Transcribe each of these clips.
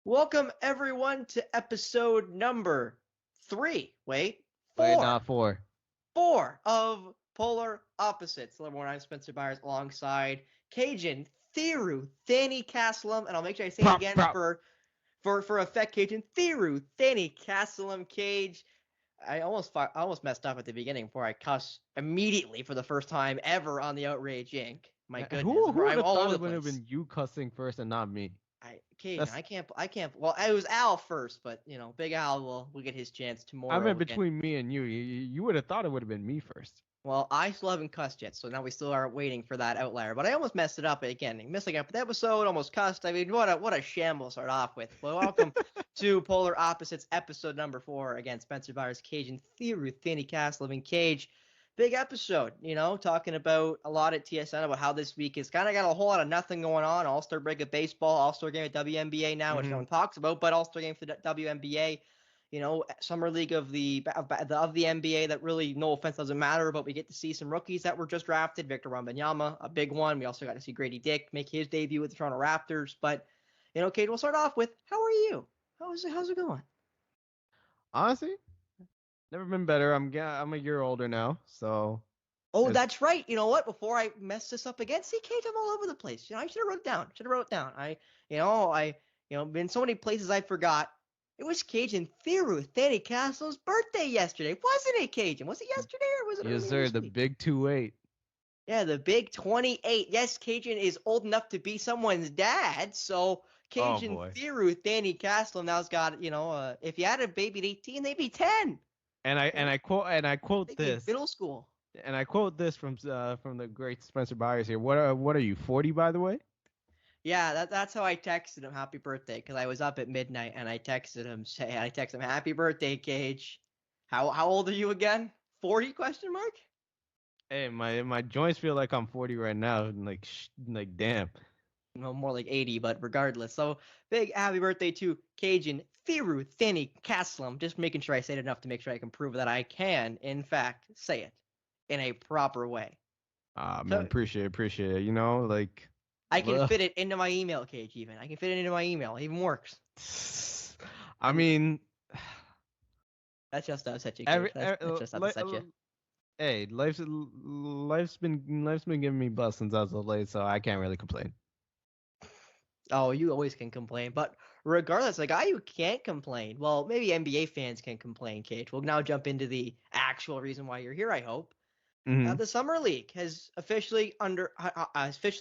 Welcome everyone to episode number 3. Wait, Four. not four. 4 of Polar Opposites. Hello everyone, I'm Spencer Byers alongside Kajan, Thiruthanikasalam, and I'll make sure I say it Prop, again prop. for effect, Kajan, Thiruthanikasalam, Cage. I almost messed up at the beginning before I cuss immediately for the first time ever on the Outrage Inc. My goodness, Who would I'm have all thought over it the would have place. been you cussing first and not me? Cajun, That's I can't. Well, it was Al first, but Big Al will get his chance I tomorrow meant again. between me and you. You would have thought it would have been me first. Well, I still haven't cussed yet, so now we still are waiting for that outlier. But I almost messed it up again, missing up the episode, almost cussed. I mean, what a shamble to start off with. Well, welcome to Polar Opposites, episode number 4. Again, Spencer Byers, Cajun, Theory, Thinny Cast, Living Cage. Big episode, talking about a lot at TSN about how this week is kind of got a whole lot of nothing going on. All-Star break of baseball, All-Star game at WNBA now, which no Hmm. one talks about, but All-Star game for the WNBA. Summer league of the NBA that really, no offense, doesn't matter, but we get to see some rookies that were just drafted. Victor Wembanyama, a big one. We also got to see Grady Dick make his debut with the Toronto Raptors. But Kate, we'll start off with how are you? How's it going? Honestly, never been better. I'm a year older now, so Oh, it's that's right. You know what? Before I mess this up again, see, Kate, I'm all over the place. I should have wrote it down. Been so many places I forgot. It was Cajun Theru Thady Castle's birthday yesterday, wasn't it, Cajun? Was it yesterday or was it yes, earlier sir. this The week? big 2-8. Yeah, the big 28. Yes, Cajun is old enough to be someone's dad. So Oh Cajun boy. Theru Thady Castle now's got, if you had a baby at 18, they'd be 10. And I You and know, I quote they'd be in this middle school. from the great Spencer Byers here. What are you, 40 by the way? Yeah, that's how I texted him happy birthday because I was up at midnight and I texted him happy birthday, Cage. How old are you again? 40 question mark? Hey, my joints feel like I'm 40 right now. Like damn. No, more like 80, but regardless. So big happy birthday to Cajun Thiru Thinny Caslam. Just making sure I say it enough to make sure I can prove that I can, in fact, say it in a proper way. Ah, man, So appreciate it. I can Ugh. fit it into my email, Cage, even. I can fit it into my email. It even works. I And mean, that's just to upset you, Cage. every, That's just to upset you. hey, life's been giving me blessings as of late, so I can't really complain. Oh, you always can complain, but regardless, the guy who can't complain, well, maybe NBA fans can complain, Cage. We'll now jump into the actual reason why you're here, I hope. Hmm. The summer league has officially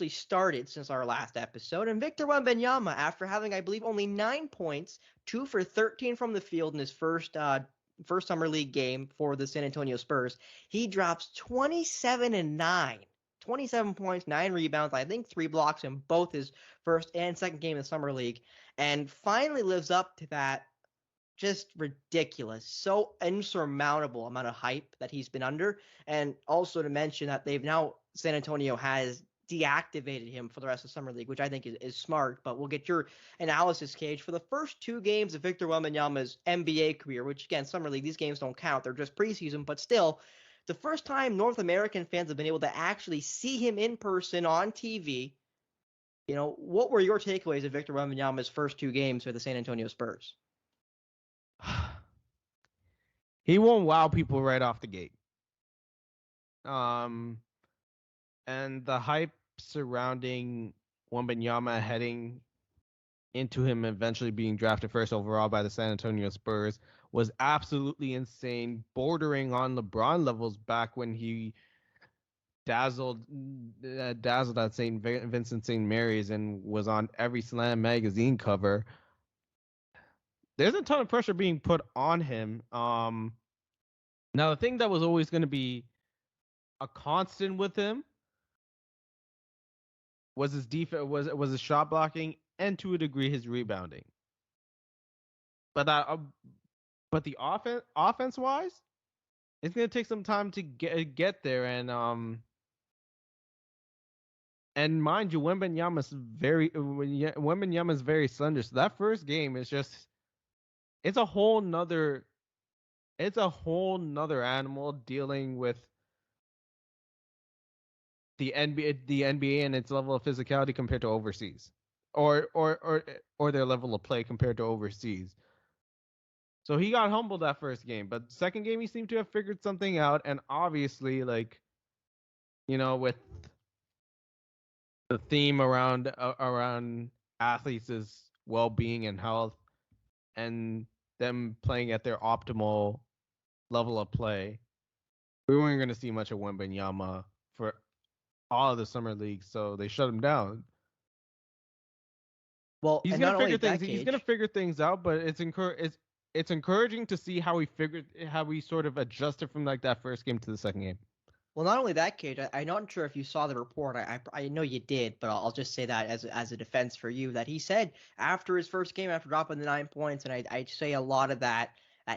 started since our last episode, and Victor Wembanyama, after having, I believe, only 9 points, 2 for 13 from the field in his first summer league game for the San Antonio Spurs, he drops 27 and 9. 27 points, 9 rebounds, I think 3 blocks in both his first and second game in the summer league, and finally lives up to that just ridiculous, so insurmountable amount of hype that he's been under. And also to mention that San Antonio has deactivated him for the rest of summer league, which I think is smart. But we'll get your analysis, Cage, for the first 2 games of Victor Wembanyama's NBA career, which again, summer league, these games don't count, they're just preseason, but still, the first time North American fans have been able to actually see him in person on TV. What were your takeaways of Victor Wembanyama's first 2 games for the San Antonio Spurs? He won't wow people right off the gate. Um, and the hype surrounding Wembanyama heading into him eventually being drafted first overall by the San Antonio Spurs was absolutely insane, bordering on LeBron levels back when he dazzled at St. Vincent St. Mary's and was on every Slam magazine cover. There's a ton of pressure being put on him. Now the thing that was always going to be a constant with him was his defense, was his shot blocking, and to a degree his rebounding. But but the offense wise, it's gonna take some time to get there. And mind you, Wembanyama's very slender. So that first game is just it's a whole nother animal dealing with the NBA and its level of physicality compared to overseas. or their level of play compared to overseas. So he got humbled that first game, but second game he seemed to have figured something out, and obviously, like, with the theme around athletes' well-being and health, and them playing at their optimal level of play, we weren't going to see much of Wembanyama for all of the summer league, so they shut him down. Well, He's and gonna not only figure that, things. He's gonna Cage. figure things out, but it's encouraging to see how he sort of adjusted from like that first game to the second game. Well, not only that, Cage. I'm not sure if you saw the report. I know you did, but I'll just say that as a defense for you, that he said after his first game, after dropping the 9 points, and I'd say a lot of that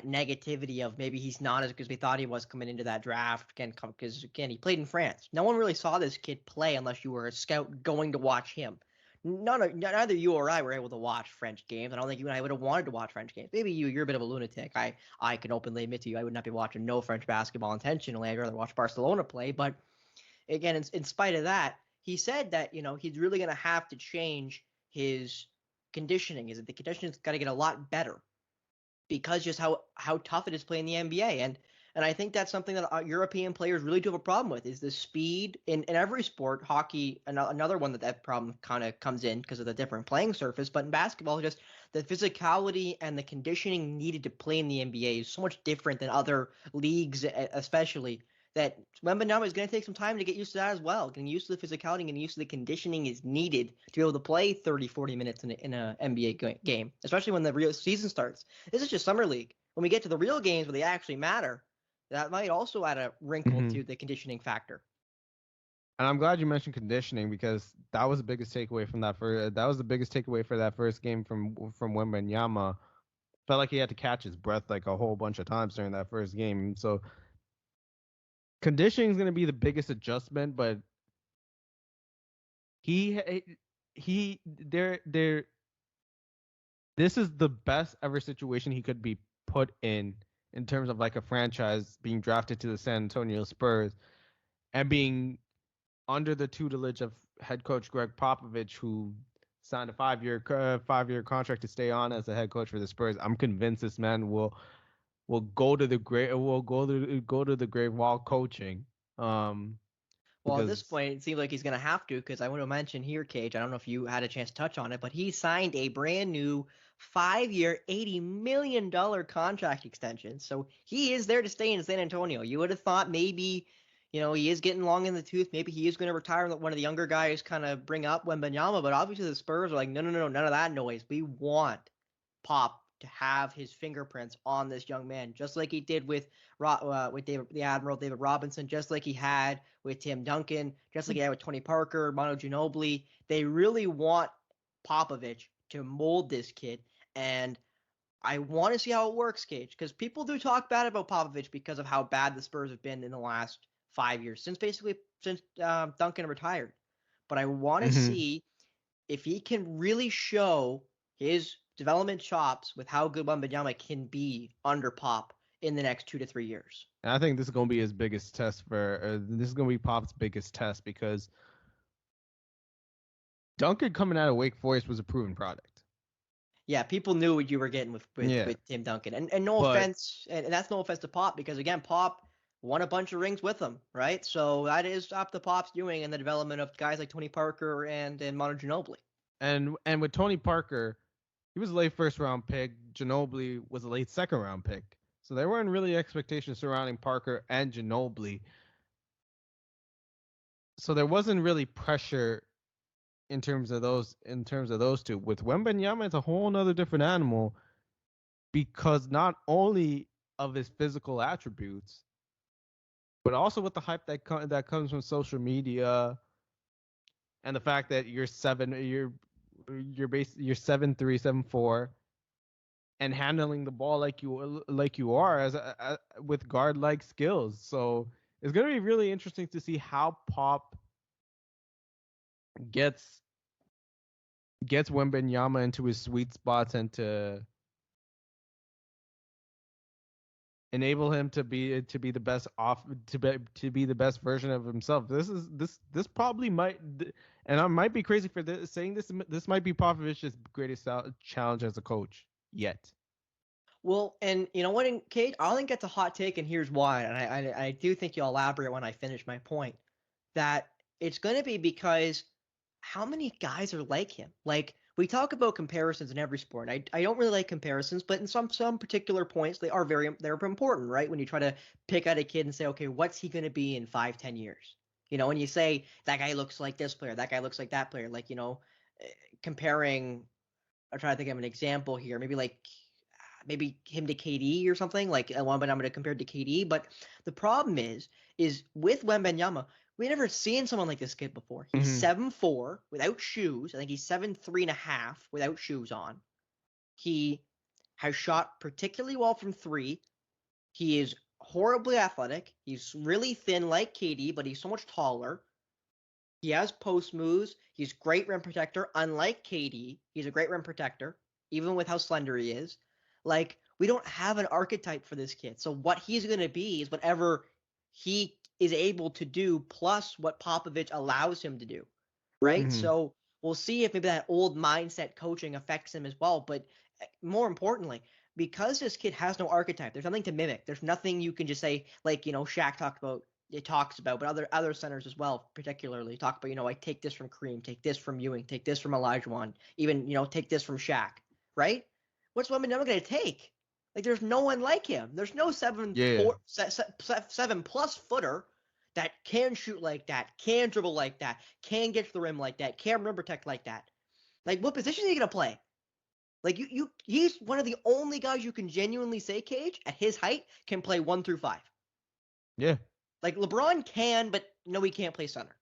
negativity of maybe he's not as good as we thought he was coming into that draft. Again, because again, he played in France. No one really saw this kid play unless you were a scout going to watch him. Neither you or I were able to watch French games. I don't think you and I would have wanted to watch French games. Maybe you're a bit of a lunatic. I can openly admit to you, I would not be watching no French basketball intentionally. I'd rather watch Barcelona play. But again, in spite of that, he said that he's really going to have to change his conditioning. Is that the conditioning's got to get a lot better because just how tough it is playing the NBA. And I think that's something that European players really do have a problem with is the speed in every sport. Hockey, another one that problem kind of comes in because of the different playing surface. But in basketball, just the physicality and the conditioning needed to play in the NBA is so much different than other leagues, especially. That Wembanyama is going to take some time to get used to that as well. Getting used to the physicality and getting used to the conditioning is needed to be able to play 30, 40 minutes in an NBA game, especially when the real season starts. This is just summer league. When we get to the real games where they actually matter, that might also add a wrinkle Mm-hmm. to the conditioning factor. And I'm glad you mentioned conditioning because that was the biggest takeaway from that was the biggest takeaway for that first game from Wembanyama. Felt like he had to catch his breath like a whole bunch of times during that first game. So conditioning is going to be the biggest adjustment, but he there this is the best ever situation he could be put in terms of like a franchise being drafted to the San Antonio Spurs and being under the tutelage of head coach Greg Popovich, who signed a 5-year contract to stay on as the head coach for the Spurs. I'm convinced this man will go to the grave while coaching. Well, at this Because point, it seems like he's going to have to because I want to mention here, Cage. I don't know if you had a chance to touch on it, but he signed a brand new 5-year, $80 million contract extension. So he is there to stay in San Antonio. You would have thought maybe, he is getting long in the tooth. Maybe he is going to retire. One of the younger guys kind of bring up Wembanyama, but obviously the Spurs are like, no, no, no, no, none of that noise. We want Pop to have his fingerprints on this young man, just like he did with the Admiral David Robinson, just like he had with Tim Duncan, just like he had with Tony Parker, Manu Ginobili. They really want Popovich to mold this kid, and I want to see how it works, Cage, because people do talk bad about Popovich because of how bad the Spurs have been in the last 5 years, since Duncan retired. But I want to mm-hmm. see if he can really show his development chops with how good Wembanyama can be under Pop in the next 2 to 3 years. And I think this is going to be his biggest test this is going to be Pop's biggest test because Duncan coming out of Wake Forest was a proven product. Yeah, people knew what you were getting Yeah. with Tim Duncan. And no But offense, and that's no offense to Pop, because again, Pop won a bunch of rings with him, right? So that is up to Pop's doing in the development of guys like Tony Parker and Manu Ginobili. and with Tony Parker, he was a late first round pick. Ginobili was a late second round pick. So there weren't really expectations surrounding Parker and Ginobili. So there wasn't really pressure in terms of those two. With Wembanyama, it's a whole nother different animal because not only of his physical attributes, but also with the hype that comes from social media and the fact that you're 7'3", 7'4", and handling the ball like you are with guard like skills. So it's gonna be really interesting to see how Pop gets Wembanyama into his sweet spots and to enable him to be the best to be the best version of himself. This probably might And I might be crazy for saying this. This might be Popovich's greatest challenge as a coach yet. Well, and you know what, Kate? I think that's a hot take, and here's why. And I do think you'll elaborate when I finish my point. That it's going to be because how many guys are like him? Like we talk about comparisons in every sport. I don't really like comparisons, but in some particular points they're important, right? When you try to pick out a kid and say, okay, what's he going to be in 5, 10 years? You know, when you say that guy looks like this player, that guy looks like that player, like comparing. I'm trying to think of an example here. Maybe him to KD or something like Wembanyama compared to KD. But the problem is with Wembanyama, we never seen someone like this kid before. He's 7'4" without shoes. I think he's 7'3.5" without shoes on. He has shot particularly well from three. He is horribly athletic. He's really thin like KD, but he's so much taller. He has post moves. He's great rim protector. Unlike KD, he's a great rim protector, even with how slender he is. Like, we don't have an archetype for this kid. So what he's going to be is whatever he is able to do plus what Popovich allows him to do, right? So we'll see if maybe that old mindset coaching affects him as well. But more importantly, because this kid has no archetype, there's nothing to mimic. There's nothing you can just say, like, Shaq talks about, but other centers as well, particularly talk about, I take this from Kareem, take this from Ewing, take this from Olajuwon, even, take this from Shaq, right? What's Wembanyama going to take? Like, there's no one like him. There's no 7+ footer that can shoot like that, can dribble like that, can get to the rim like that, can rim protect like that. Like, what position is he going to play? Like, he's one of the only guys you can genuinely say, Cage, at his height, can play 1 through 5. Yeah. Like, LeBron can, but no, he can't play center.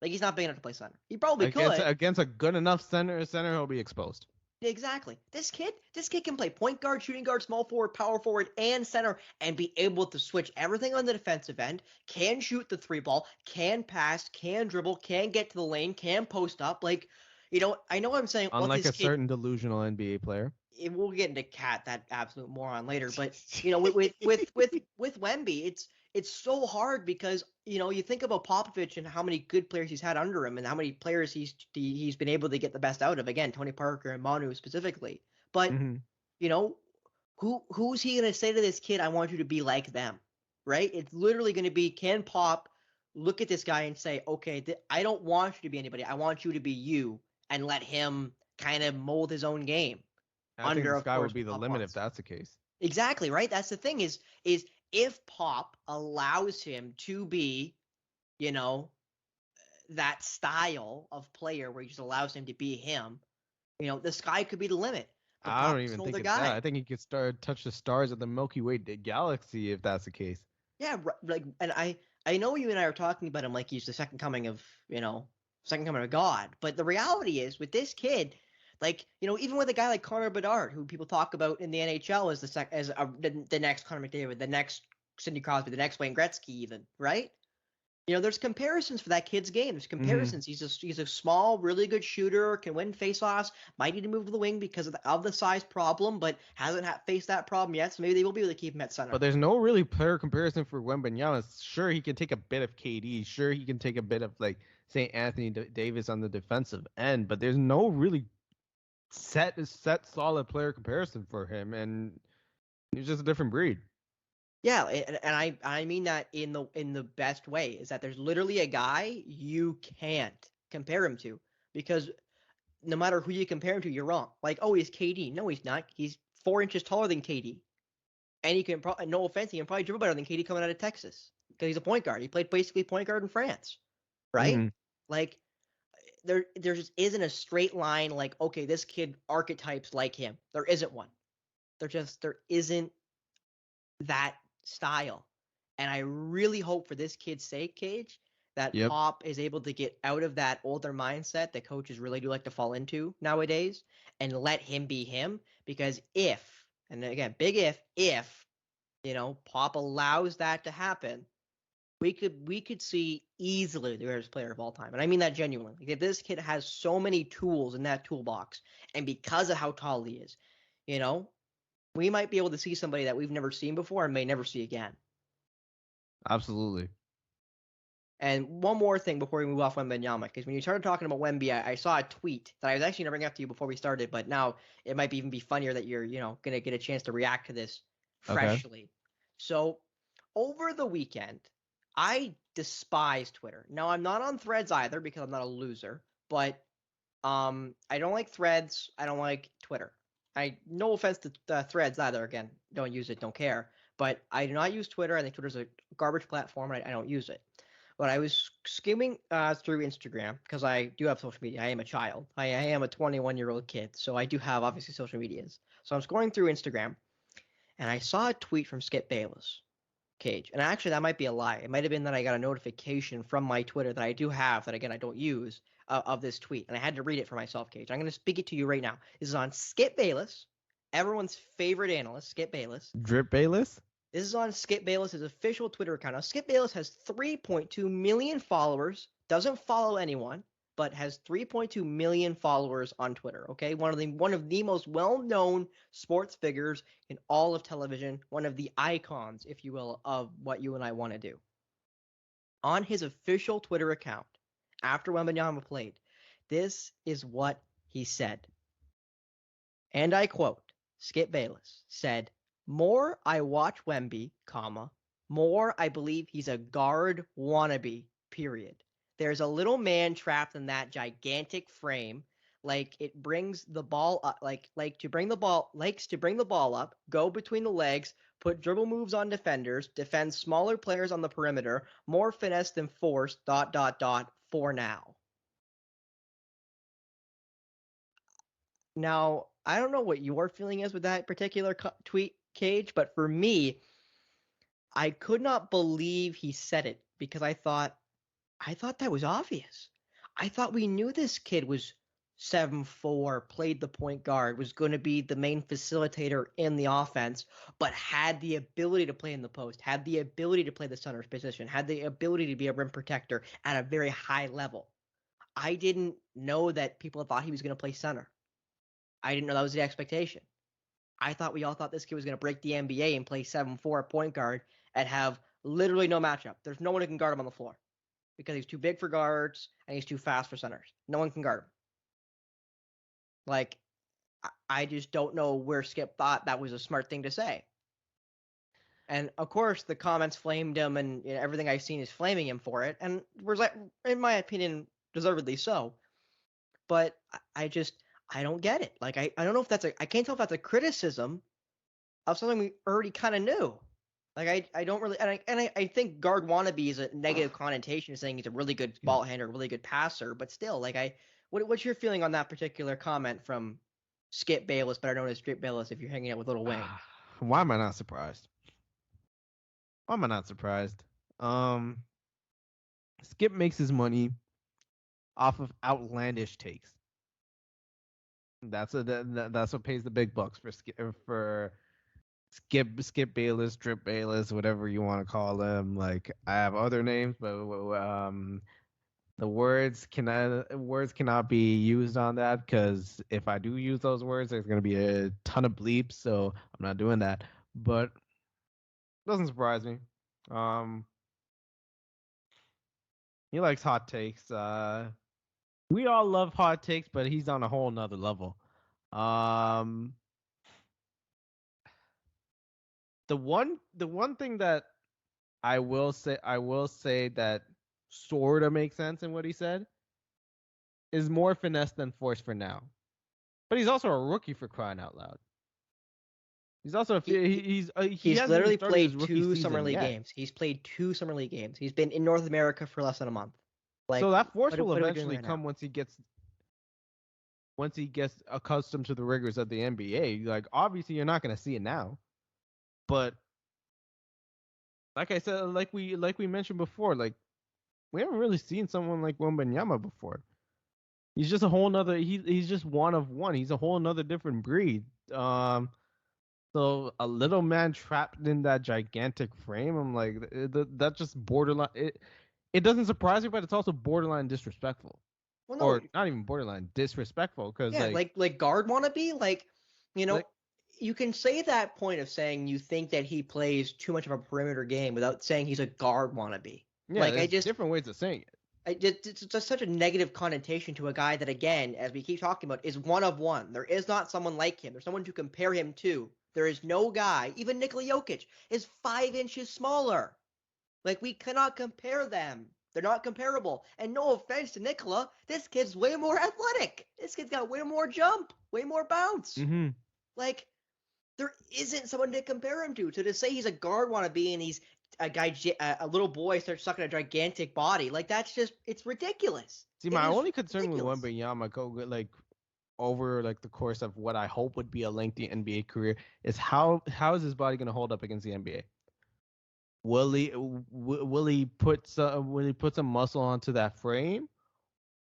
Like, he's not big enough to play center. He probably could. Against a good enough center, he'll be exposed. Exactly. This kid can play point guard, shooting guard, small forward, power forward, and center, and be able to switch everything on the defensive end, can shoot the three ball, can pass, can dribble, can get to the lane, can post up. Like, I know I'm saying... Unlike a certain delusional NBA player. We'll get into Cat, that absolute moron, later, but, with Wemby, it's so hard because, you think about Popovich and how many good players he's had under him and how many players he's been able to get the best out of. Again, Tony Parker and Manu specifically. But, who's he going to say to this kid, I want you to be like them, right? It's literally going to be, can Pop look at this guy and say, okay, I don't want you to be anybody. I want you to be you, and let him kind of mold his own game. I think the sky would be the limit if that's the case. Exactly, right? That's the thing is if Pop allows him to be, that style of player where he just allows him to be him, the sky could be the limit. But I don't even think it's that. I think he could touch the stars of the Milky Way galaxy if that's the case. Yeah, like, and I know you and I are talking about him like he's the second coming of God. But the reality is with this kid, like, even with a guy like Connor Bedard, who people talk about in the NHL as the next Connor McDavid, the next Sidney Crosby, the next Wayne Gretzky, even, right? There's comparisons for that kid's game. There's comparisons. He's a small, really good shooter, can win faceoffs, might need to move to the wing because of the size problem, but hasn't faced that problem yet. So maybe they will be able to keep him at center. But there's no really player comparison for Wembanyama. Sure, he can take a bit of KD. Sure, he can take a bit of like St. Anthony Davis on the defensive end. But there's no really set solid player comparison for him, and he's just a different breed. Yeah, and I mean that in the best way, is that there's literally a guy you can't compare him to, because no matter who you compare him to, you're wrong. Like, oh, he's KD. No, he's not. He's 4 inches taller than KD, and he can no offense, he can probably dribble better than KD coming out of Texas because he's a point guard. He played basically point guard in France, right? Like, there just isn't a straight line. Like, okay, this kid archetypes like him. There isn't one. There isn't that style. And I really hope for this kid's sake, Cage, that Pop is able to get out of that older mindset that coaches really do like to fall into nowadays and let him be him. Because if, and again, big if, Pop allows that to happen, we could see easily the greatest player of all time. And I mean that genuinely. Like, if this kid has so many tools in that toolbox, and because of how tall he is, we might be able to see somebody that we've never seen before and may never see again. Absolutely. And one more thing before we move off Wembanyama, because when you started talking about Wemby, I saw a tweet that I was actually going to bring up to you before we started, but now it might even be funnier that you're, going to get a chance to react to this Okay. freshly. So over the weekend, I despise Twitter. Now, I'm not on Threads either because I'm not a loser, but I don't like Threads. I don't like Twitter. No offense to Threads either. Again, don't use it, don't care. But I do not use Twitter. I think Twitter's a garbage platform, and I don't use it. But I was skimming through Instagram because I do have social media. I am a child. I am a 21-year-old kid, so I do have obviously social medias. So I'm scrolling through Instagram, and I saw a tweet from Skip Bayless, Cage. And actually, that might be a lie. It might have been that I got a notification from my Twitter that I do have, that again I don't use, of this tweet, and I had to read it for myself, Cage. I'm going to speak it to you right now. This is on Skip Bayless, everyone's favorite analyst, Skip Bayless. Drip Bayless? This is on Skip Bayless's official Twitter account. Now, Skip Bayless has 3.2 million followers, doesn't follow anyone, but has 3.2 million followers on Twitter. Okay, one of the most well-known sports figures in all of television, one of the icons, if you will, of what you and I want to do. On his official Twitter account, after Wembanyama played, this is what he said. And I quote, Skip Bayless said, "More I watch Wemby, more I believe he's a guard wannabe, period. There's a little man trapped in that gigantic frame, like it brings the ball up, likes to bring the ball up, go between the legs, put dribble moves on defenders, defend smaller players on the perimeter, more finesse than force, ... for now." Now, I don't know what your feeling is with that particular tweet, Cage, but for me, I could not believe he said it because I thought that was obvious. I thought we knew this kid was 7'4", played the point guard, was going to be the main facilitator in the offense, but had the ability to play in the post, had the ability to play the center's position, had the ability to be a rim protector at a very high level. I didn't know that people thought he was going to play center. I didn't know that was the expectation. I thought we all thought this kid was going to break the NBA and play 7'4" point guard and have literally no matchup. There's no one who can guard him on the floor because he's too big for guards and he's too fast for centers. No one can guard him. Like, I just don't know where Skip thought that was a smart thing to say. And of course, the comments flamed him, and everything I've seen is flaming him for it, and was, in my opinion, deservedly so. But I don't get it. Like, I don't know if I can't tell if that's a criticism of something we already kind of knew. Like, I don't really, and I think guard wannabe is a negative connotation of saying he's a really good ball handler, really good passer, but still, what's your feeling on that particular comment from Skip Bayless, better known as Skip Bayless, if you're hanging out with Little Wayne? Why am I not surprised? Skip makes his money off of outlandish takes. That's what pays the big bucks for Skip Bayless, Drip Bayless, whatever you want to call them. Like, I have other names, but the words cannot be used on that, because if I do use those words, there's gonna be a ton of bleeps, so I'm not doing that. But it doesn't surprise me. He likes hot takes. We all love hot takes, but he's on a whole nother level. The one thing that I will say that sort of makes sense in what he said is more finesse than force for now. But he's also a rookie, for crying out loud. He's also he's literally played 2 summer league games. He's played 2 summer league games. He's been in North America for less than a month. Like, so that force will eventually come once he gets accustomed to the rigors of the NBA. Like, obviously you're not going to see it now, but like I said, like we mentioned before, like, we haven't really seen someone like Wembanyama before. He's just a whole nother. He's just one of one. He's a whole nother different breed. So a little man trapped in that gigantic frame, I'm like, that's just borderline. It doesn't surprise me, but it's also borderline disrespectful. Well, no, or not even borderline, disrespectful. Because like guard wannabe, like, you can say that point of saying you think that he plays too much of a perimeter game without saying he's a guard wannabe. Yeah, there's different ways of saying it. It's just such a negative connotation to a guy that, again, as we keep talking about, is one of one. There is not someone like him. There's someone to compare him to. There is no guy, even Nikola Jokic, is 5 inches smaller. Like, we cannot compare them. They're not comparable. And no offense to Nikola, this kid's way more athletic. This kid's got way more jump, way more bounce. Mm-hmm. Like, there isn't someone to compare him to. So to say he's a guard wannabe and he's a little boy starts sucking a gigantic body, like, that's just, it's ridiculous. See, my only concern with Wembanyama, like, over like the course of what I hope would be a lengthy NBA career, is how is his body going to hold up against the NBA? Will he put some muscle onto that frame,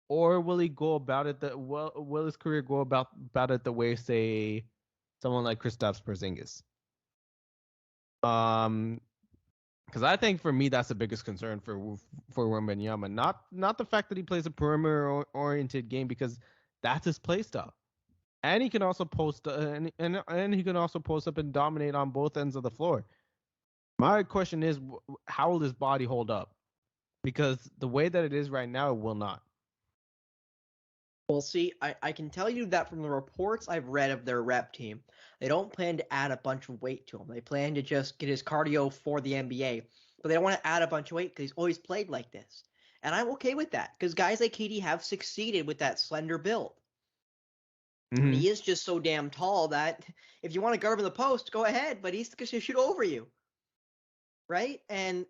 or will he go about it will his career go about it the way, say, someone like Kristaps Porzingis? Because I think for me that's the biggest concern for Wembanyama, not the fact that he plays a perimeter oriented game, because that's his play style, and he can also post and he can also post up and dominate on both ends of the floor. My question is, how will his body hold up? Because the way that it is right now, it will not. Well, see, I can tell you that from the reports I've read of their rep team, they don't plan to add a bunch of weight to him. They plan to just get his cardio for the NBA, but they don't want to add a bunch of weight because he's always played like this. And I'm okay with that, because guys like KD have succeeded with that slender build. Mm-hmm. And he is just so damn tall that if you want to guard him in the post, go ahead, but he's going to shoot over you. Right? And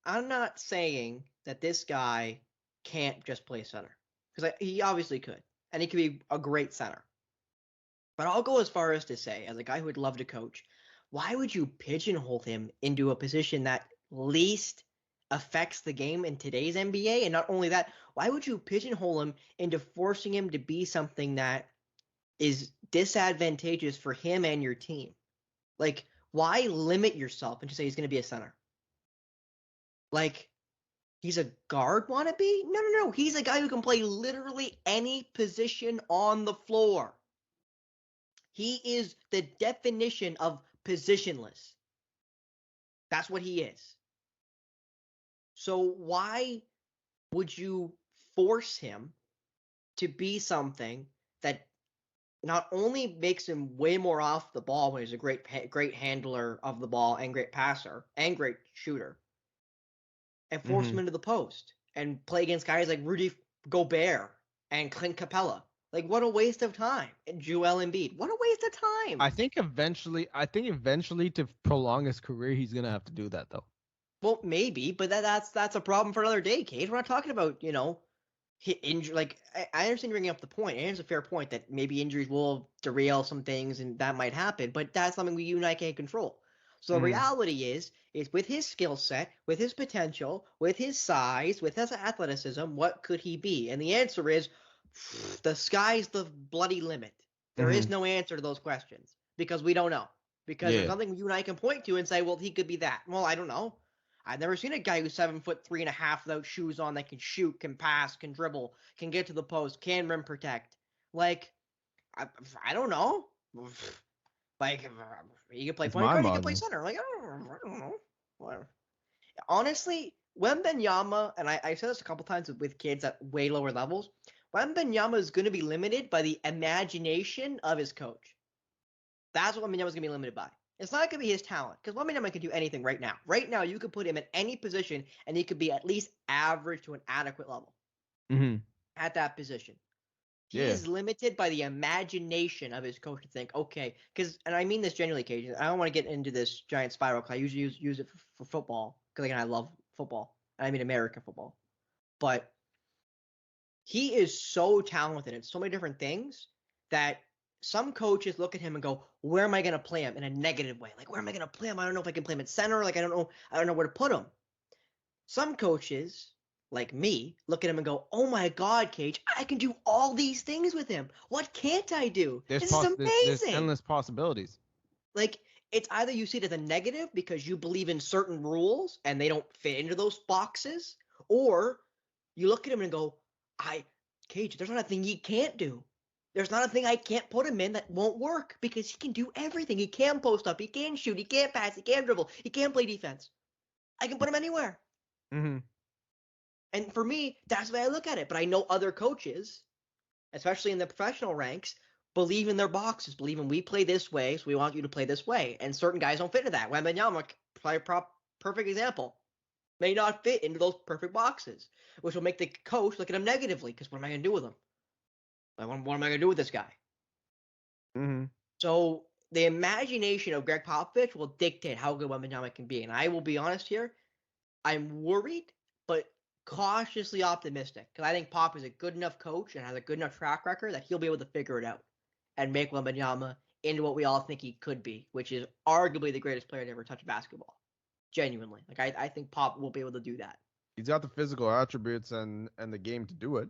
I'm not saying that this guy can't just play center, because he obviously could, and he could be a great center. But I'll go as far as to say, as a guy who would love to coach, why would you pigeonhole him into a position that least affects the game in today's NBA? And not only that, why would you pigeonhole him into forcing him to be something that is disadvantageous for him and your team? Like, why limit yourself and just say he's going to be a center? Like, he's a guard wannabe? No. He's a guy who can play literally any position on the floor. He is the definition of positionless. That's what he is. So why would you force him to be something that not only makes him way more off the ball when he's a great handler of the ball and great passer and great shooter, and force him into the post and play against guys like Rudy Gobert and Clint Capella? Like, what a waste of time. And Joel Embiid, what a waste of time. I think eventually to prolong his career, he's gonna have to do that, though. Well, maybe, but that's a problem for another day, Cage. We're not talking about, injury. Like, I understand you bringing up the point, and it's a fair point that maybe injuries will derail some things, and that might happen. But that's something you and I can't control. So the reality is with his skill set, with his potential, with his size, with his athleticism, what could he be? And the answer is, the sky's the bloody limit. There is no answer to those questions, because we don't know. Because there's nothing you and I can point to and say, well, he could be that. Well, I don't know. I've never seen a guy who's 7'3.5" without shoes on that can shoot, can pass, can dribble, can get to the post, can rim protect. Like, I don't know. Like, he can play point guard, he can play center. Like, I don't know. Whatever. Honestly, Wembanyama, and I said this a couple times with kids at way lower levels, Wembanyama is going to be limited by the imagination of his coach. That's what Wembanyama is going to be limited by. It's not going to be his talent, because Wembanyama can do anything right now. Right now, you could put him in any position, and he could be at least average to an adequate level at that position. He is limited by the imagination of his coach to think, okay, and I mean this genuinely, Kajan. I don't want to get into this giant spiral, because I usually use it for football, because again, I love football. I mean American football. But he is so talented in so many different things that some coaches look at him and go, where am I going to play him in a negative way? Like, where am I going to play him? I don't know if I can play him at center. Like, I don't know where to put him. Some coaches, like me, look at him and go, oh my God, Cage, I can do all these things with him. What can't I do? This is amazing. There's endless possibilities. Like, it's either you see it as a negative because you believe in certain rules and they don't fit into those boxes, or you look at him and go, Cage, there's not a thing he can't do. There's not a thing I can't put him in that won't work, because he can do everything. He can post up. He can shoot. He can pass. He can dribble. He can play defense. I can put him anywhere. Mm-hmm. And for me, that's the way I look at it. But I know other coaches, especially in the professional ranks, believe in their boxes, believe in we play this way, so we want you to play this way. And certain guys don't fit into that. Wembanyama, perfect example, may not fit into those perfect boxes, which will make the coach look at him negatively. Because what am I going to do with him? Like, what am I going to do with this guy? Mm-hmm. So the imagination of Greg Popovich will dictate how good Wembanyama can be. And I will be honest here, I'm worried, but cautiously optimistic because I think Pop is a good enough coach and has a good enough track record that he'll be able to figure it out and make Wembanyama into what we all think he could be, which is arguably the greatest player to ever touch basketball. Genuinely, like I think Pop will be able to do that. He's got the physical attributes and the game to do it.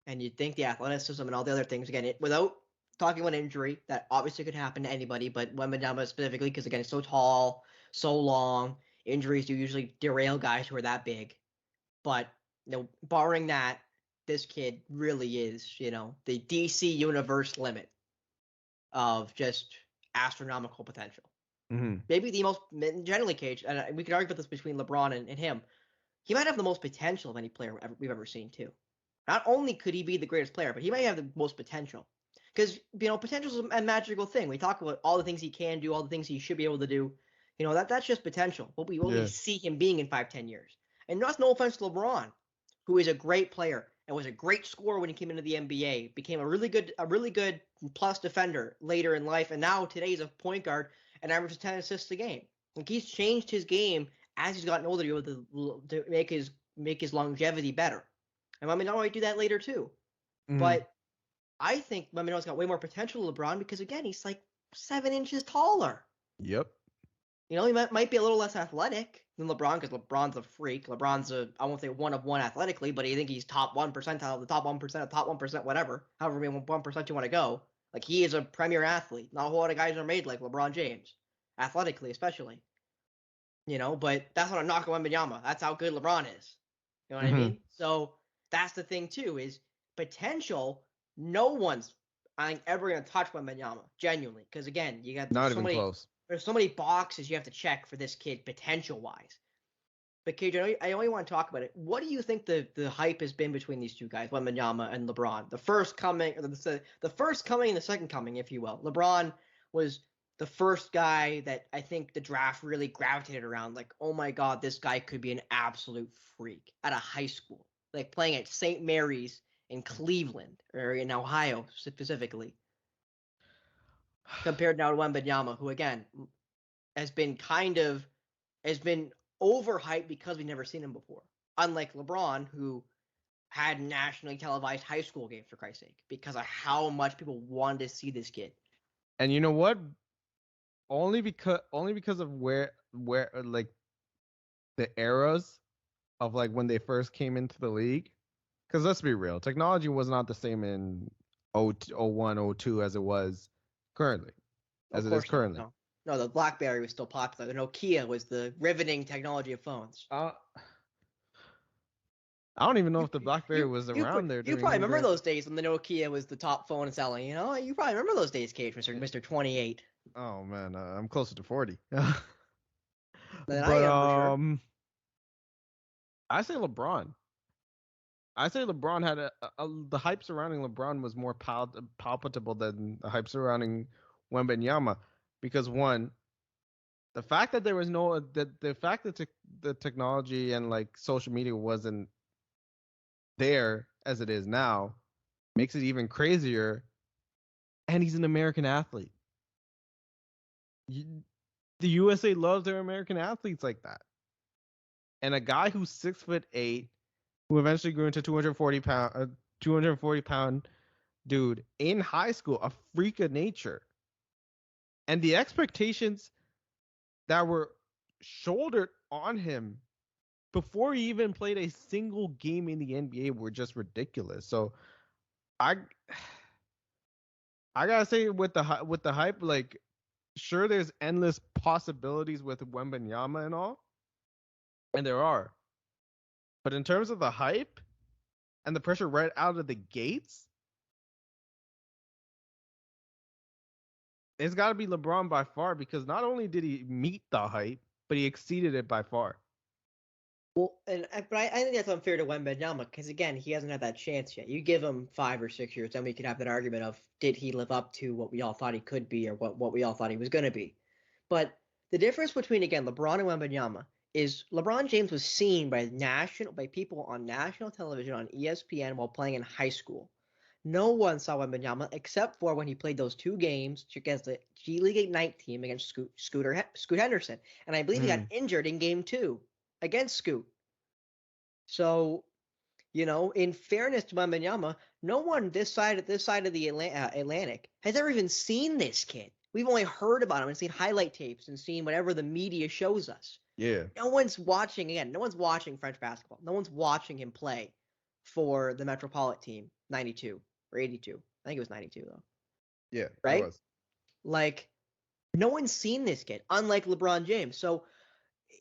And you'd think the athleticism and all the other things again, without talking about injury that obviously could happen to anybody, but Wembanyama specifically because again, it's so tall, so long. Injuries do usually derail guys who are that big. But barring that, this kid really is, the DC universe limit of just astronomical potential. Mm-hmm. Maybe the most generally Cage, and we could argue about this between LeBron and him. He might have the most potential of any player we've ever seen too. Not only could he be the greatest player, but he might have the most potential. Because potential is a magical thing. We talk about all the things he can do, all the things he should be able to do. That's just potential. What we see him being in 5-10 years. And that's no offense to LeBron, who is a great player and was a great scorer when he came into the NBA, became a really good plus defender later in life, and now today he's a point guard and averages 10 assists a game. Like he's changed his game as he's gotten older to be able to make his longevity better. And Wembanyama might do that later too. Mm-hmm. But I think Wembanyama's got way more potential than LeBron because again, he's like 7 inches taller. Yep. He might be a little less athletic than LeBron because LeBron's a freak. LeBron's I won't say one of one athletically, but I think he's top 1 percentile, the top 1% of top 1%, whatever, however many 1% you want to go. Like he is a premier athlete. Not a whole lot of guys are made like LeBron James, athletically especially. But that's not a knock on Wembanyama. That's how good LeBron is. You know what I mean? So that's the thing too is potential. No one's I think ever gonna touch Wembanyama genuinely because again you got not even close. There's so many boxes you have to check for this kid potential-wise. But, Kajan, I only want to talk about it. What do you think the hype has been between these two guys, Wembanyama and LeBron? The first coming and the second coming, if you will. LeBron was the first guy that I think the draft really gravitated around. Like, oh, my God, this guy could be an absolute freak at a high school. Like, playing at St. Mary's in Cleveland, or in Ohio specifically. Compared now to Wembanyama, who again has been overhyped because we've never seen him before. Unlike LeBron, who had nationally televised high school games for Christ's sake, because of how much people wanted to see this kid. And you know what? Only because of where like the eras of like when they first came into the league. Because let's be real, technology was not the same in 01, 02 as it was currently. As it is currently. No, the BlackBerry was still popular. The Nokia was the riveting technology of phones. I don't even know if the BlackBerry was around there. You probably remember those days when the Nokia was the top phone selling. You probably remember those days, Cage, Mr. 28. Oh man, I'm closer to 40. But I am for sure. I say LeBron. I say LeBron had the hype surrounding LeBron was more palpable than the hype surrounding Wembanyama, because one, the fact that there was the fact that the technology and like social media wasn't there as it is now makes it even crazier. And he's an American athlete. The USA loves their American athletes like that. And a guy who's 6'8", who eventually grew into 240 pound dude in high school, a freak of nature. And the expectations that were shouldered on him before he even played a single game in the NBA were just ridiculous. So I gotta say with the hype, like, sure, there's endless possibilities with Wembanyama and all, and there are. But in terms of the hype and the pressure right out of the gates, it's got to be LeBron by far, because not only did he meet the hype, but he exceeded it by far. Well, but I think that's unfair to Wembanyama because again, he hasn't had that chance yet. You give him 5 or 6 years, then we could have that argument of did he live up to what we all thought he could be or what we all thought he was going to be. But the difference between again LeBron and Wembanyama is LeBron James was seen by people on national television on ESPN while playing in high school. No one saw Wembanyama except for when he played those 2 games against the G League Ignite team against Scoot Henderson, and I believe he got injured in game 2 against Scoot. So, in fairness to Wembanyama, no one this side of the Atlantic has ever even seen this kid. We've only heard about him and seen highlight tapes and seen whatever the media shows us. Yeah. No one's watching French basketball. No one's watching him play for the Metropolitan team, 92 or 82. I think it was 92 though. Yeah, right? It was. Like, no one's seen this kid, unlike LeBron James. So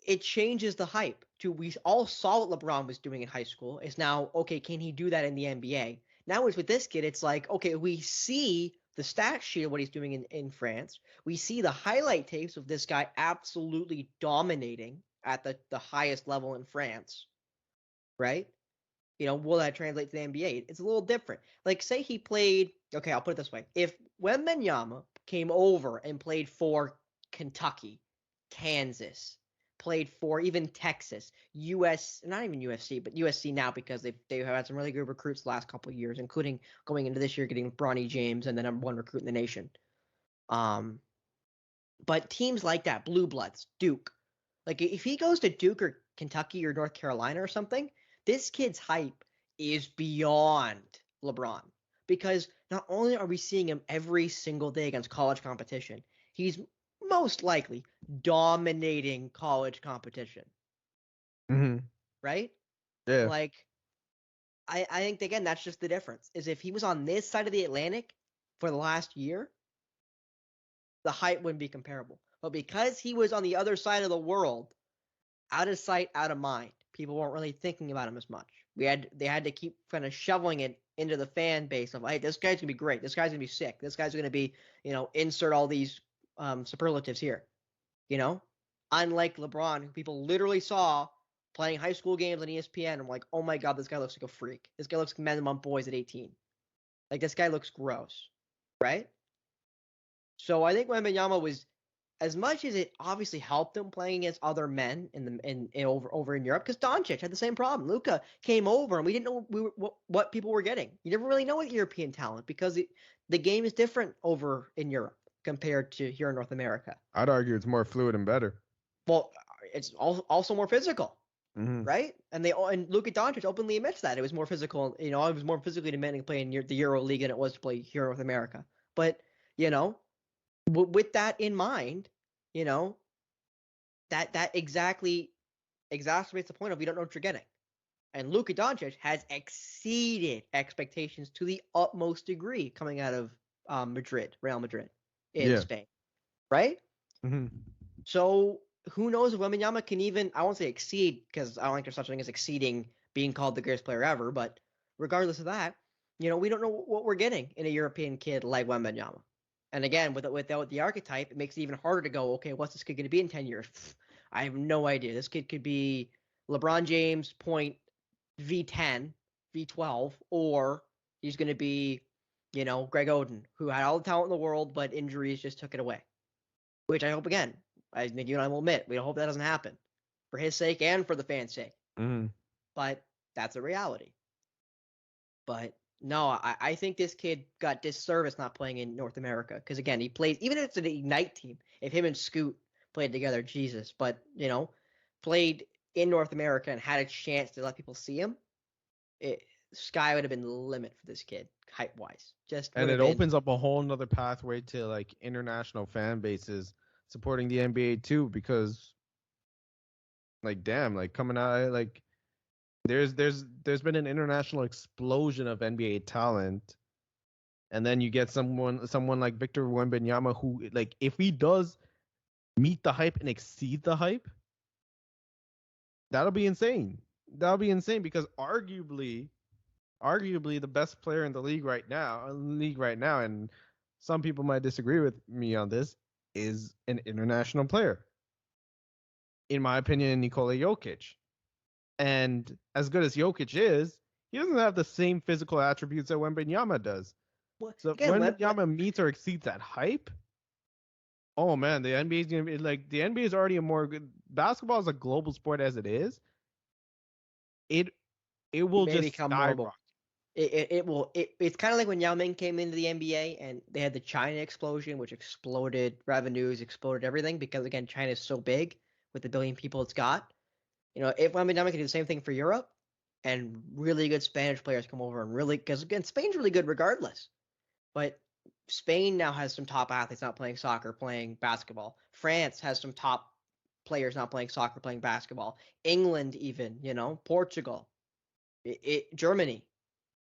it changes the hype to we all saw what LeBron was doing in high school. It's now, okay, can he do that in the NBA? Now it's with this kid, it's like, okay, we see the stat sheet of what he's doing in France. We see the highlight tapes of this guy absolutely dominating at the highest level in France, right? Will that translate to the NBA? It's a little different. Like, say he played, okay, I'll put it this way. If Wembanyama came over and played for Kentucky, Kansas, played for even Texas, not even USC, but USC now because they have had some really good recruits the last couple of years, including going into this year getting Bronny James and the #1 recruit in the nation. But teams like that, Blue Bloods, Duke, like if he goes to Duke or Kentucky or North Carolina or something, this kid's hype is beyond LeBron because not only are we seeing him every single day against college competition, he's most likely dominating college competition. Mm-hmm. Right? Yeah. Like, I think, again, that's just the difference, is if he was on this side of the Atlantic for the last year, the hype wouldn't be comparable. But because he was on the other side of the world, out of sight, out of mind, people weren't really thinking about him as much. They had to keep kind of shoveling it into the fan base of, hey, this guy's gonna be great, this guy's gonna be sick, this guy's gonna be, insert all these superlatives here. Unlike LeBron, who people literally saw playing high school games on ESPN, and like, oh my god, this guy looks like a freak. This guy looks like men among boys at 18. Like, this guy looks gross, right? So I think Wembanyama was, as much as it obviously helped him playing against other men over in Europe, because Doncic had the same problem. Luka came over and we didn't know what people were getting. You never really know with European talent because the game is different over in Europe compared to here in North America. I'd argue it's more fluid and better. Well, it's also more physical, mm-hmm. right? And Luka Doncic openly admits that it was more physical. It was more physically demanding to play in the Euro League than it was to play here in North America. But with that in mind, that exactly exacerbates the point of you don't know what you're getting. And Luka Doncic has exceeded expectations to the utmost degree coming out of Real Madrid in Spain, right? Mm-hmm. So who knows if Wembanyama can even, I won't say exceed, because I don't think there's such a thing as exceeding being called the greatest player ever, but regardless of that, we don't know what we're getting in a European kid like Wembanyama. And again, without the archetype, it makes it even harder to go, okay, what's this kid going to be in 10 years? I have no idea. This kid could be LeBron James point V10, V12, or he's going to be, Greg Oden, who had all the talent in the world, but injuries just took it away. Which I hope, again, I think you and I will admit, we hope that doesn't happen for his sake and for the fans' sake. Mm-hmm. But that's a reality. But no, I think this kid got disservice not playing in North America because, again, he plays, even if it's an Ignite team, if him and Scoot played together, Jesus, but, played in North America and had a chance to let people see him, sky would have been the limit for this kid, hype-wise. And it opens up a whole nother pathway to, like, international fan bases supporting the NBA too, because, like, damn, like, coming out, like, there's been an international explosion of NBA talent, and then you get someone like Victor Wembanyama, who, like, if he does meet the hype and exceed the hype, that'll be insane. That'll be insane because arguably the best player in the league right now, and some people might disagree with me on this, is an international player. In my opinion, Nikola Jokic. And as good as Jokic is, he doesn't have the same physical attributes that Wembanyama does. Well, So again, when Wembanyama meets or exceeds that hype, oh man, the NBA is gonna be like the NBA is already a more good basketball is a global sport as it is. It it will may just become skyrocket. normal. It's kind of like when Yao Ming came into the NBA and they had the China explosion, which exploded revenues, exploded everything because again China is so big with the billion people it's got. If Wembanyama can do the same thing for Europe, and really good Spanish players come over and really because again Spain's really good regardless, but Spain now has some top athletes not playing soccer, playing basketball. France has some top players not playing soccer, playing basketball. England even, Portugal, Germany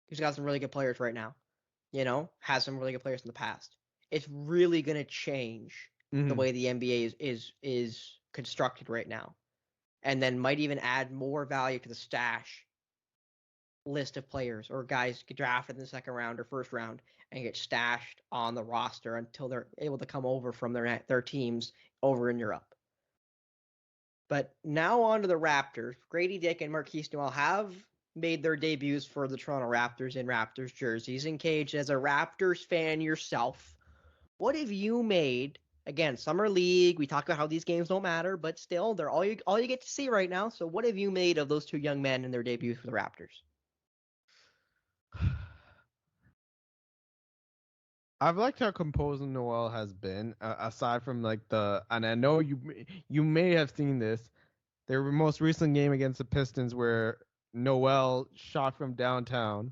who's got some really good players right now, has some really good players in the past. It's really going to change the way the NBA is constructed right now. And then might even add more value to the stash list of players or guys get drafted in the second round or first round and get stashed on the roster until they're able to come over from their teams over in Europe. But now on to the Raptors. Grady Dick and Marquise Noel have made their debuts for the Toronto Raptors in Raptors jerseys. And Cage, as a Raptors fan yourself, what have you made? Again, summer league. We talked about how these games don't matter, but still, they're all you get to see right now. So, what have you made of those two young men in their debuts for the Raptors? I've liked how composing Noel has been, aside from like and I know you may have seen this, their most recent game against the Pistons where Noel shot from downtown,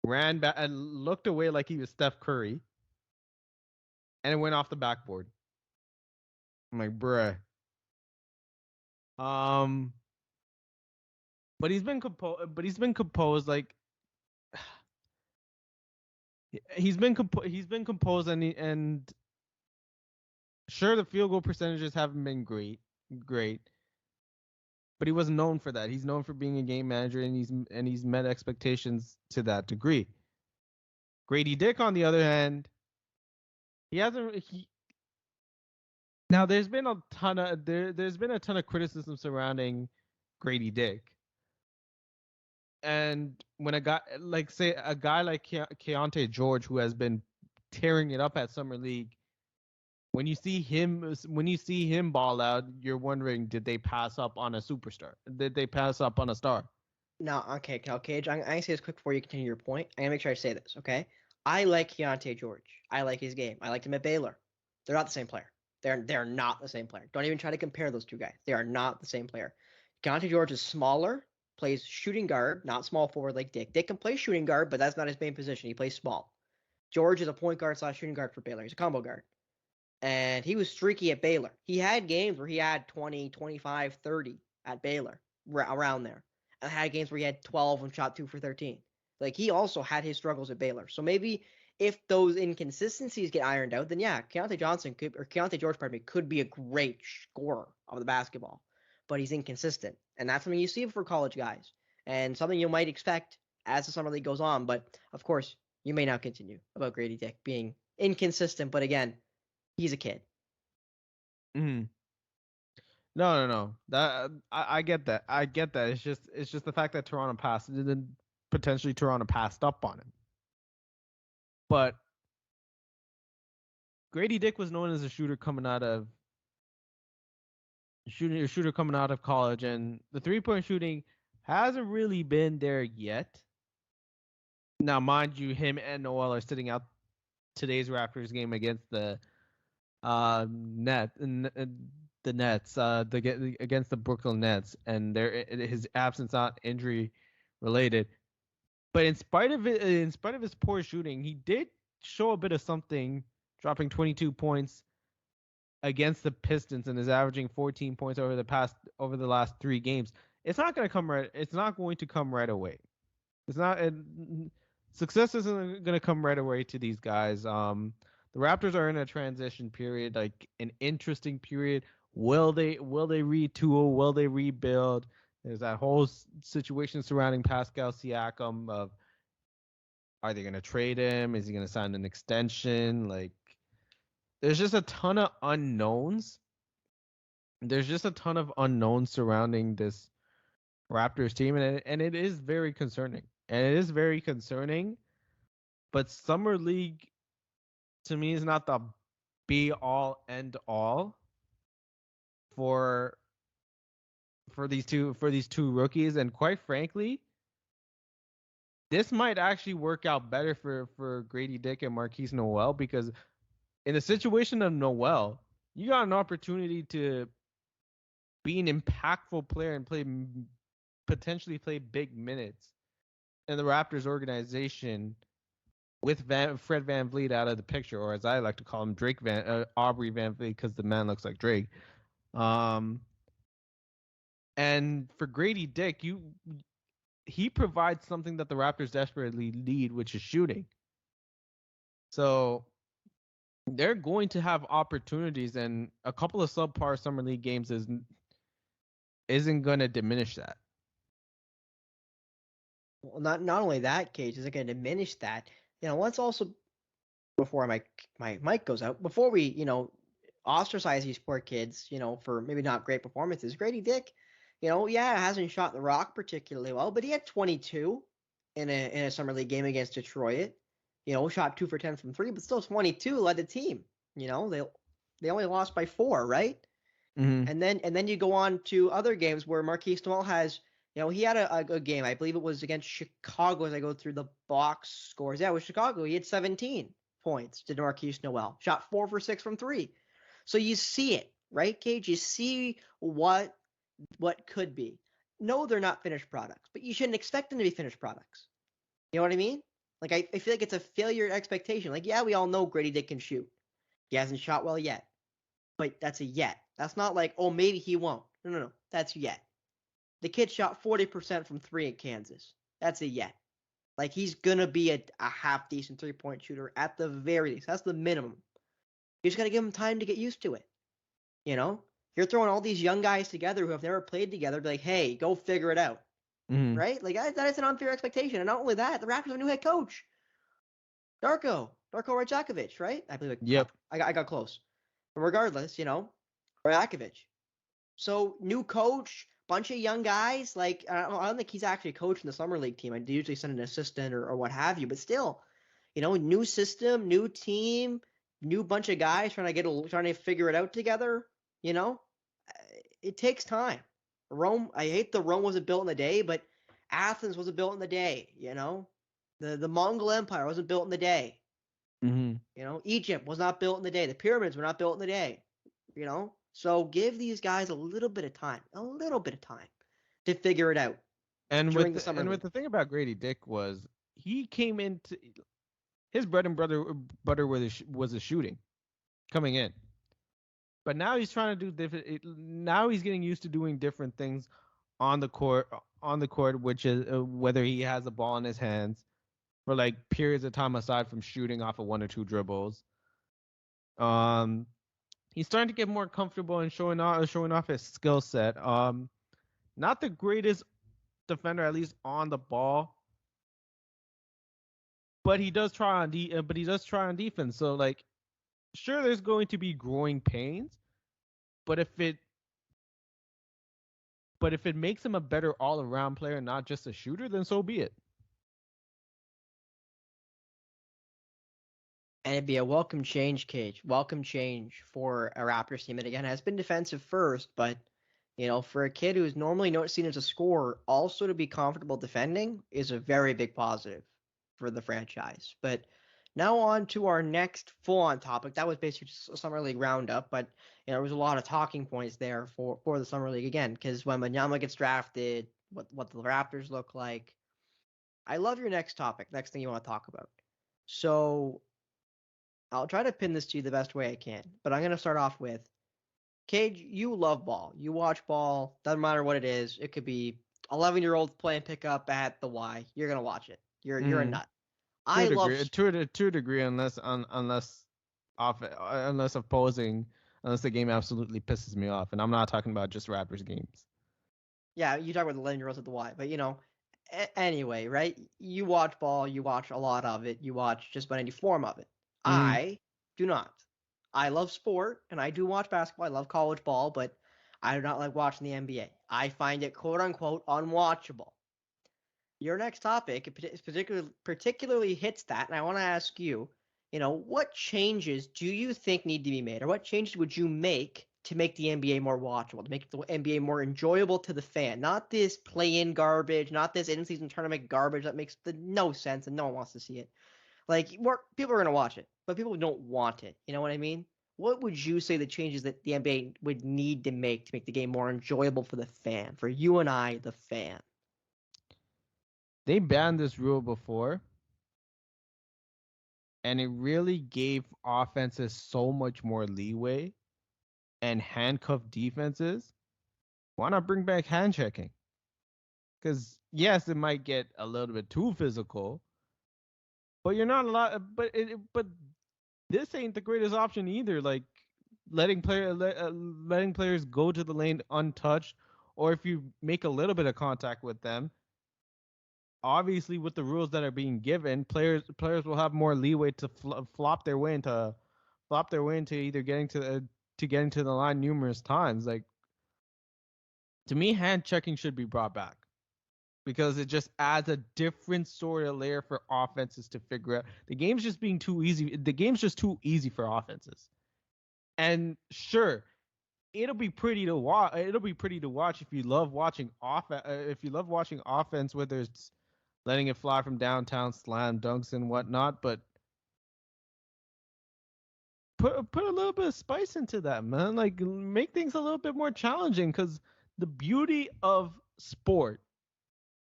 ran back and looked away like he was Steph Curry, and it went off the backboard. I'm like, bruh. Um, but he's been composed. But he's been composed. Like he's been composed, and sure the field goal percentages haven't been great, but he wasn't known for that. He's known for being a game manager, and he's met expectations to that degree. Grady Dick, on the other hand, he hasn't. He now there's been a ton of there's been a ton of criticism surrounding Grady Dick, and when a guy like say a guy like Keontae George, who has been tearing it up at summer league, when you see him ball out, you're wondering, did they pass up on a superstar? Did they pass up on a star? No, okay, Cage. I'm gonna say this quick before you continue your point. I'm gonna make sure I say this, okay? I like Keontae George. I like his game. I liked him at Baylor. They're not the same player. They're not the same player. Don't even try to compare those two guys. They are not the same player. Keontae George is smaller, plays shooting guard, not small forward like Dick. Dick can play shooting guard, but that's not his main position. He plays small. George is a point guard slash shooting guard for Baylor. He's a combo guard. And he was streaky at Baylor. He had games where he had 20, 25, 30 at Baylor, around there. And had games where he had 12 and shot 2 for 13. Like, he also had his struggles at Baylor. So maybe if those inconsistencies get ironed out, then yeah, Keontae George, could be a great scorer of the basketball. But he's inconsistent. And that's something you see for college guys. And something you might expect as the summer league goes on. But, of course, you may now continue about Grady Dick being inconsistent. But again, he's a kid. Mm-hmm. No. That I get that. I get that. It's just the fact that Toronto passed up on him. But Grady Dick was known as a shooter coming out of college, and the 3-point shooting hasn't really been there yet. Now, mind you, him and Noel are sitting out today's Raptors game against the Nets, against the Brooklyn Nets, and his absence not injury related. But in spite of his poor shooting, he did show a bit of something, dropping 22 points against the Pistons and is averaging 14 points over the last 3 games. It's not going to come right away. Success isn't going to come right away to these guys. The Raptors are in a transition period, like an interesting period. Will they retool? Will they rebuild? There's that whole situation surrounding Pascal Siakam of, are they going to trade him? Is he going to sign an extension? Like, there's just a ton of unknowns. There's just a ton of unknowns surrounding this Raptors team, and it is very concerning. And it is very concerning. But summer league to me is not the be all end all for these two rookies. And quite frankly, this might actually work out better for Grady Dick and Marquise Noel, because in the situation of Noel, you got an opportunity to be an impactful player and potentially play big minutes in the Raptors organization with Fred VanVleet out of the picture, or as I like to call him, Aubrey VanVleet, because the man looks like Drake. And for Grady Dick, he provides something that the Raptors desperately need, which is shooting. So they're going to have opportunities, and a couple of subpar summer league games isn't going to diminish that. Well, not only that, Cage, isn't going to diminish that. Let's also, before my mic goes out, before we ostracize these poor kids, for maybe not great performances. Grady Dick, hasn't shot the rock particularly well, but he had 22 in a summer league game against Detroit. Shot 2 for 10 from 3, but still 22, led the team. They only lost by 4, right? Mm-hmm. And then you go on to other games where Marquise Noel has, he had a game. I believe it was against Chicago. As I go through the box scores, yeah, it was Chicago. He had 17 points. Did Marquise Noel, shot 4 for 6 from 3. So you see it, right, Cage? You see what could be. No, they're not finished products, but you shouldn't expect them to be finished products. You know what I mean? Like, I feel like it's a failure expectation. Like, yeah, we all know Grady Dick can shoot. He hasn't shot well yet, but that's a yet. That's not like, oh, maybe he won't. No. That's yet. The kid shot 40% from 3 in Kansas. That's a yet. Like, he's going to be a half decent 3-point shooter at the very least. That's the minimum. You just got to give him time to get used to it. You're throwing all these young guys together who have never played together, be like, hey, go figure it out. Mm-hmm. Right? Like, that is an unfair expectation. And not only that, the Raptors have a new head coach. Darko Rajakovic, right? I believe Yep. I got close. But regardless, Rajakovic. So, new coach, bunch of young guys. Like, I don't think he's actually a coach in the summer league team. I usually send an assistant or what have you. But still, new system, new team, new bunch of guys trying to figure it out together. It takes time. I hate the Rome wasn't built in a day, but Athens wasn't built in the day. The Mongol Empire wasn't built in the day. Mm-hmm. Egypt was not built in the day. The pyramids were not built in the day. So give these guys a little bit of time to figure it out during the summer league. The thing about Grady Dick was he came into his bread and butter was a shooting coming in, but now he's trying to do different. Now he's getting used to doing different things on the court, which is whether he has a ball in his hands for like periods of time aside from shooting off of 1 or 2 dribbles. He's starting to get more comfortable and showing off his skill set. Not the greatest defender, at least on the ball, but he does try on defense. So like, sure, there's going to be growing pains, but if it makes him a better all-around player, not just a shooter, then so be it. And it'd be a welcome change, Cage. Welcome change for a Raptors team. And again, has been defensive first, but for a kid who's normally not seen as a scorer, also to be comfortable defending is a very big positive for the franchise. But now on to our next full-on topic. That was basically just a summer league roundup, but there was a lot of talking points there for the summer league again, because when Wembanyama gets drafted, what the Raptors look like. I love your next topic. Next thing you want to talk about. So I'll try to pin this to you the best way I can, but I'm going to start off with, Cage, you love ball. You watch ball. Doesn't matter what it is. It could be 11-year-olds playing pickup at the Y. You're going to watch it. You're a nut. To a degree, unless the game absolutely pisses me off, and I'm not talking about just Raptors games. Yeah, you talk about the 11-year-olds at the Y, but anyway, right? You watch ball. You watch a lot of it. You watch just about any form of it. I do not. I love sport, and I do watch basketball. I love college ball, but I do not like watching the NBA. I find it quote unquote unwatchable. Your next topic particularly hits that, and I want to ask you, what changes do you think need to be made, or what changes would you make to make the NBA more watchable, to make the NBA more enjoyable to the fan? Not this play-in garbage, not this in-season tournament garbage that makes no sense and no one wants to see it. Like, people are gonna watch it, but people don't want it. You know what I mean? What would you say the changes that the NBA would need to make the game more enjoyable for the fan, for you and I, the fan? They banned this rule before, and it really gave offenses so much more leeway and handcuff defenses. Why not bring back hand checking? Because yes, it might get a little bit too physical, but you're not allowed. But this ain't the greatest option either. Like letting players go to the lane untouched, or if you make a little bit of contact with them, obviously with the rules that are being given, players will have more leeway to flop their way into either getting to the line numerous times. Like, to me, hand checking should be brought back because it just adds a different sort of layer for offenses to figure out. The game's just being too easy. The game's just too easy for offenses. And sure, it'll be pretty to watch. It'll be pretty to watch if you love watching offense, whether it's letting it fly from downtown, slam dunks and whatnot. But put a little bit of spice into that, man. Like, make things a little bit more challenging, because the beauty of sport,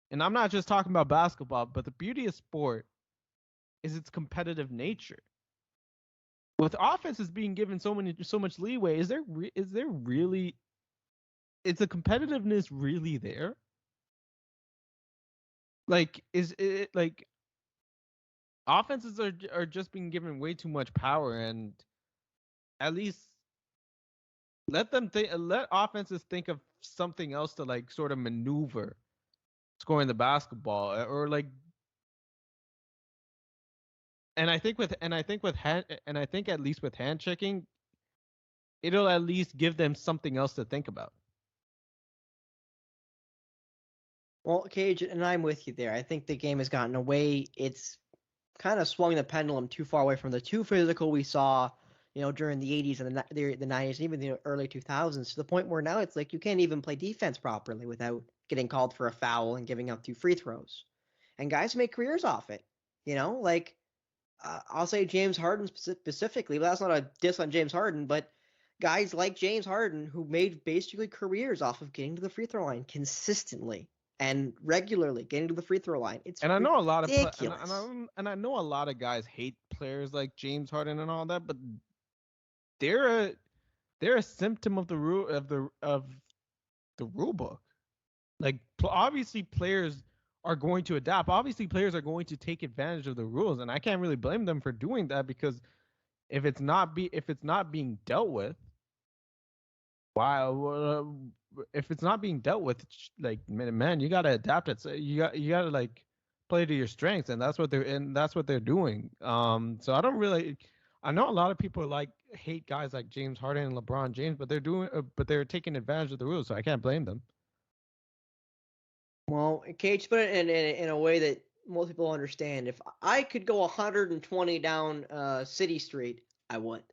and I'm not just talking about basketball, but the beauty of sport is its competitive nature. With offenses being given so much leeway, is there really, is the competitiveness really there? Like, is it like offenses are just being given way too much power, and at least let offenses think of something else to, like, sort of maneuver scoring the basketball, or like. And I think at least with hand checking, it'll at least give them something else to think about. Well, Cage, and I'm with you there. I think the game has gotten away. It's kind of swung the pendulum too far away from the too physical we saw, during the 80s and the 90s, and even the early 2000s, to the point where now it's like you can't even play defense properly without getting called for a foul and giving up 2 free throws. And guys make careers off it. Like, I'll say James Harden specifically, but that's not a diss on James Harden, but guys like James Harden who made basically careers off of getting to the free throw line consistently and regularly getting to the free throw line. It's And I know a lot of ridiculous. and I know a lot of guys hate players like James Harden and all that, but they're a symptom of the rule book. Like, obviously players are going to adapt. Obviously players are going to take advantage of the rules, and I can't really blame them for doing that, because if it's not being dealt with, why? If it's not being dealt with, like, man, you gotta adapt it. So you gotta like play to your strengths, and that's what they're doing. So I don't really. I know a lot of people hate guys like James Harden and LeBron James, but they're taking advantage of the rules, so I can't blame them. Well, Cage put it in a way that most people understand. If I could go 120 down City Street, I would.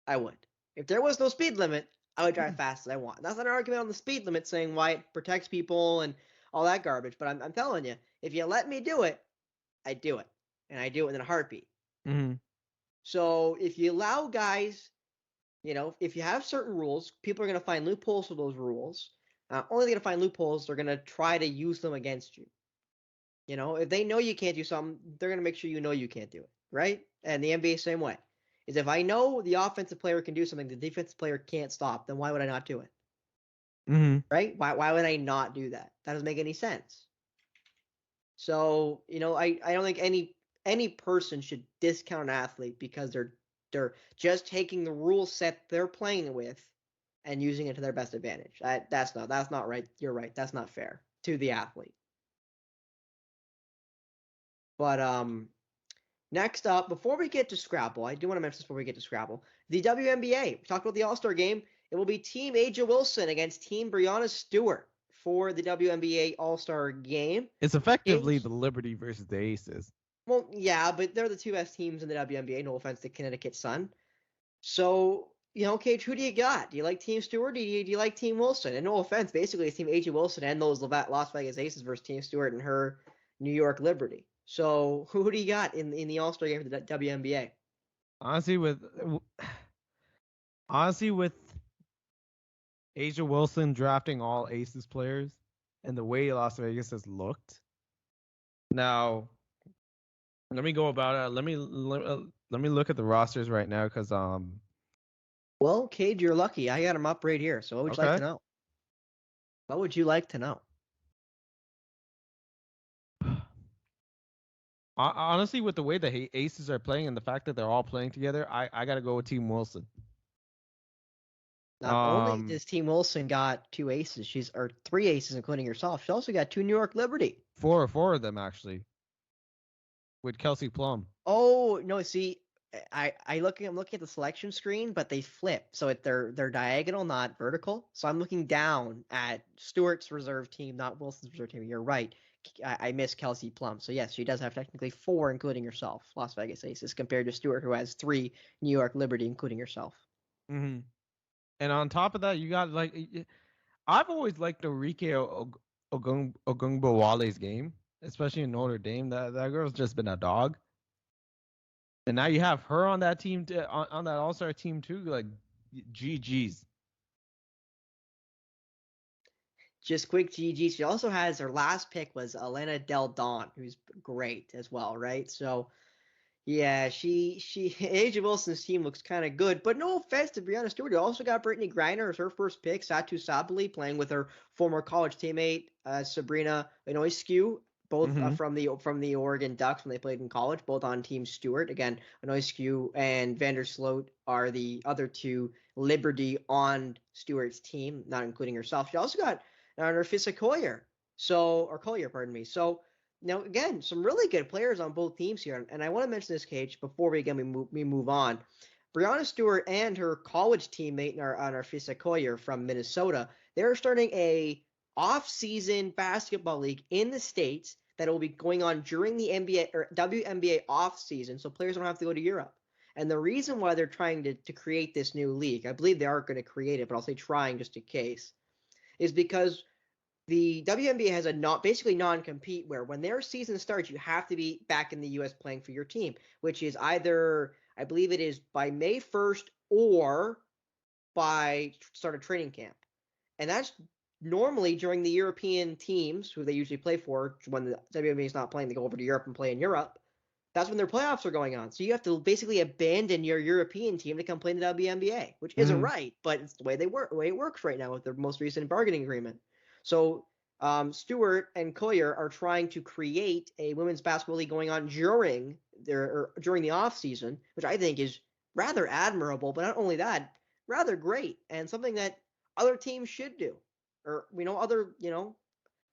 I would. If there was no speed limit, I would drive fast as I want. That's not an argument on the speed limit saying why it protects people and all that garbage. But I'm telling you, if you let me do it, I do it. And I do it in a heartbeat. Mm-hmm. So if you allow guys, if you have certain rules, people are going to find loopholes for those rules. Only going to find loopholes, they're going to try to use them against you. If they know you can't do something, they're going to make sure you know you can't do it, right? And the NBA same way. Is if I know the offensive player can do something the defensive player can't stop, then why would I not do it? Mm-hmm. Right? Why would I not do that? That doesn't make any sense. So, I don't think any person should discount an athlete because they're just taking the rule set they're playing with and using it to their best advantage. That's not right. You're right. That's not fair to the athlete. But next up, before we get to Scrabble, I do want to mention this before we get to Scrabble. The WNBA. We talked about the All-Star game. It will be Team Aja Wilson against Team Brianna Stewart for the WNBA All-Star game. It's effectively Cage, the Liberty versus the Aces. well, yeah, but they're the two best teams in the WNBA. No offense to Connecticut Sun. So, Cage, who do you got? Do you like Team Stewart? Do you like Team Wilson? And no offense, basically it's Team A.J. Wilson and those Las Vegas Aces versus Team Stewart and her New York Liberty. So, who do you got in the All-Star game for the WNBA? Honestly, with Asia Wilson drafting all Aces players and the way Las Vegas has looked, now let me go about it. Let me look at the rosters right now because Well, Cage, you're lucky. I got them up right here. So, what would you like to know? What would you like to know? Honestly, with the way the Aces are playing and the fact that they're all playing together, I got to go with Team Wilson. Not only does Team Wilson got two aces, or three aces, including herself. She also got two New York Liberty. Four of them actually, with Kelsey Plum. Oh no! See, I'm looking at the selection screen, but they flip, so they're diagonal, not vertical. So I'm looking down at Stewart's reserve team, not Wilson's reserve team. You're right. I missed Kelsey Plum. So yes, she does have technically four, including herself, Las Vegas Aces, compared to Stewart, who has three New York Liberty, including herself. Mm-hmm. And on top of that, you got I've always liked Enrique Ogunbowale's game, especially in Notre Dame. That girl's just been a dog. And now you have her on that team, on that All-Star team too. Like, GG's. Just quick GG. She also has her last pick was Elena Del Don, who's great as well, right? So yeah, she AJ Wilson's team looks kind of good, but no offense to Brianna Stewart. You also got Brittany Griner as her first pick, Satu Sabali playing with her former college teammate Sabrina Ionescu, both from the Oregon Ducks when they played in college, both on Team Stewart. Again, Ionescu and Vandersloot are the other two Liberty on Stewart's team, not including herself. She also got Narfisa Collier, pardon me. So now, again, some really good players on both teams here, and I want to mention this, Cage, before we move on. Brianna Stewart and her college teammate, Narfisa Collier from Minnesota, they're starting a off-season basketball league in the States that will be going on during the NBA or WNBA off-season, so players don't have to go to Europe. And the reason why they're trying to create this new league, I believe they are going to create it, but I'll say trying just in case, is because the WNBA has a basically non-compete where when their season starts, you have to be back in the U.S. playing for your team, which is either, I believe it is by May 1st or by start of training camp. And that's normally during the European teams, who they usually play for, when the WNBA is not playing, they go over to Europe and play in Europe. That's when their playoffs are going on. So you have to basically abandon your European team to come play in the WNBA, which isn't right, but it's the way it works right now with their most recent bargaining agreement. So Stewart and Collier are trying to create a women's basketball league going on during the off season, which I think is rather admirable. But not only that, rather great and something that other teams should do. Or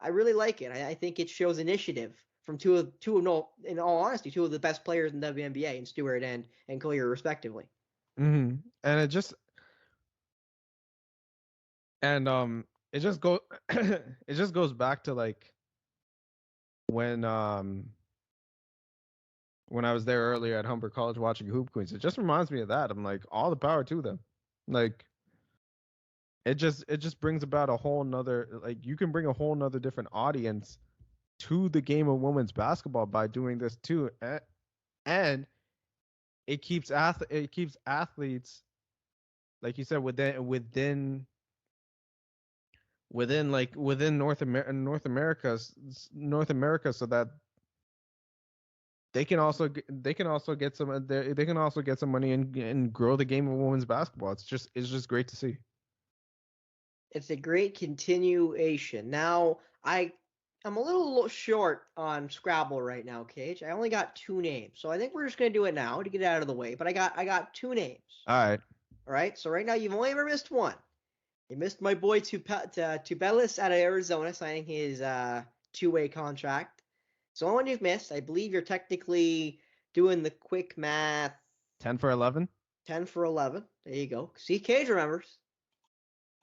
I really like it. I think it shows initiative from in all honesty, two of the best players in the WNBA, in Stewart and Collier respectively. Mm-hmm. And it just goes back to like when I was there earlier at Humber College watching Hoop Queens. It just reminds me of that. I'm like, all the power to them. Like, it just brings about a whole nother, like, you can bring a whole nother different audience to the game of women's basketball by doing this too, and it keeps athletes, like you said, within North America, so that they can also get some money and grow the game of women's basketball. It's just great to see. It's a great continuation. Now, I'm a little short on Scrabble right now, Cage. I only got two names, so I think we're just gonna do it now to get it out of the way. But I got two names. All right. All right. So right now you've only ever missed one. You missed my boy Tubelis out of Arizona signing his two-way contract. So only one you've missed. I believe you're technically doing the quick math. 10 for 11. 10 for 11. There you go. See, Cage remembers.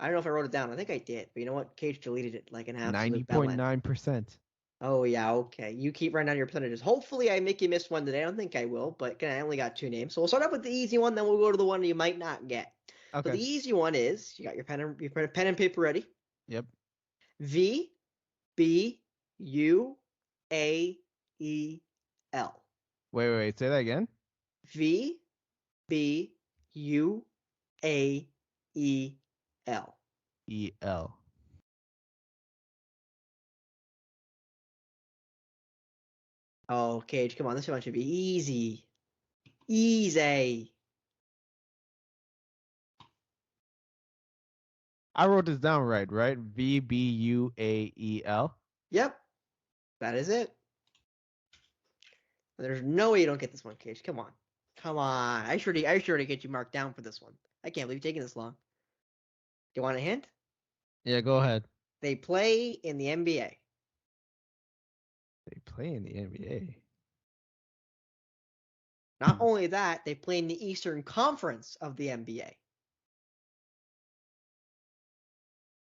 I don't know if I wrote it down. I think I did, but you know what? Cage deleted it like an absolute bellend. 90.9%. Oh yeah, okay. You keep writing down your percentages. Hopefully, I make you miss one today. I don't think I will, but again, I only got 2 names, so we'll start up with the easy one. Then we'll go to the one you might not get. So Okay. the easy one is you got your pen and paper ready. Yep. V B U A E L. Wait. Say that again. V B U A E L. EL. Oh, Cage, come on. This one should be easy. Easy. I wrote this down right? VBUAEL. Yep. That is it. There's no way you don't get this one, Cage. Come on. Come on. I sure to get you marked down for this one. I can't believe you're taking this long. Do you want a hint? Yeah, go ahead. They play in the NBA. They play in the NBA. Not only that, they play in the Eastern Conference of the NBA.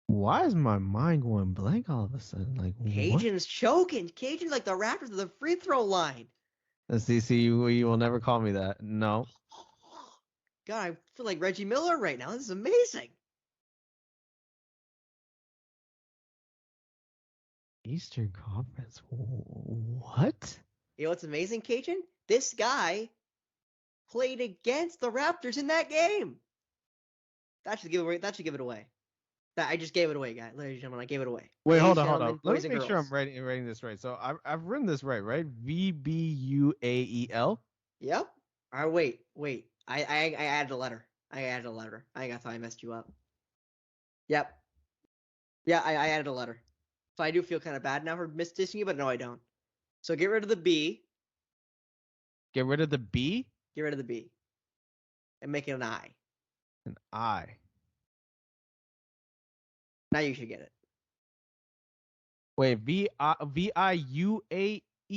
Why is my mind going blank all of a sudden? Like, what? Cajun's choking. Cajun's like the Raptors at the free throw line. Let's see, you will never call me that. No. God, I feel like Reggie Miller right now. This is amazing. Eastern Conference. What? You know what's amazing, Cajun? This guy played against the Raptors in that game. That should give it away. I just gave it away, guys. Ladies and gentlemen, I gave it away. Wait, Ladies, hold on. gentlemen, Let boys me and make sure girls. I'm writing this right. So I've written this right? VBUAEL. Yep. All right, wait. I added a letter. I thought I messed you up. Yep. Yeah, I added a letter. So I do feel kind of bad now for misdissing you, but no, I don't. So get rid of the B. Get rid of the B? Get rid of the B. And make it an I. An I. Now you should get it. Wait, VIUAEL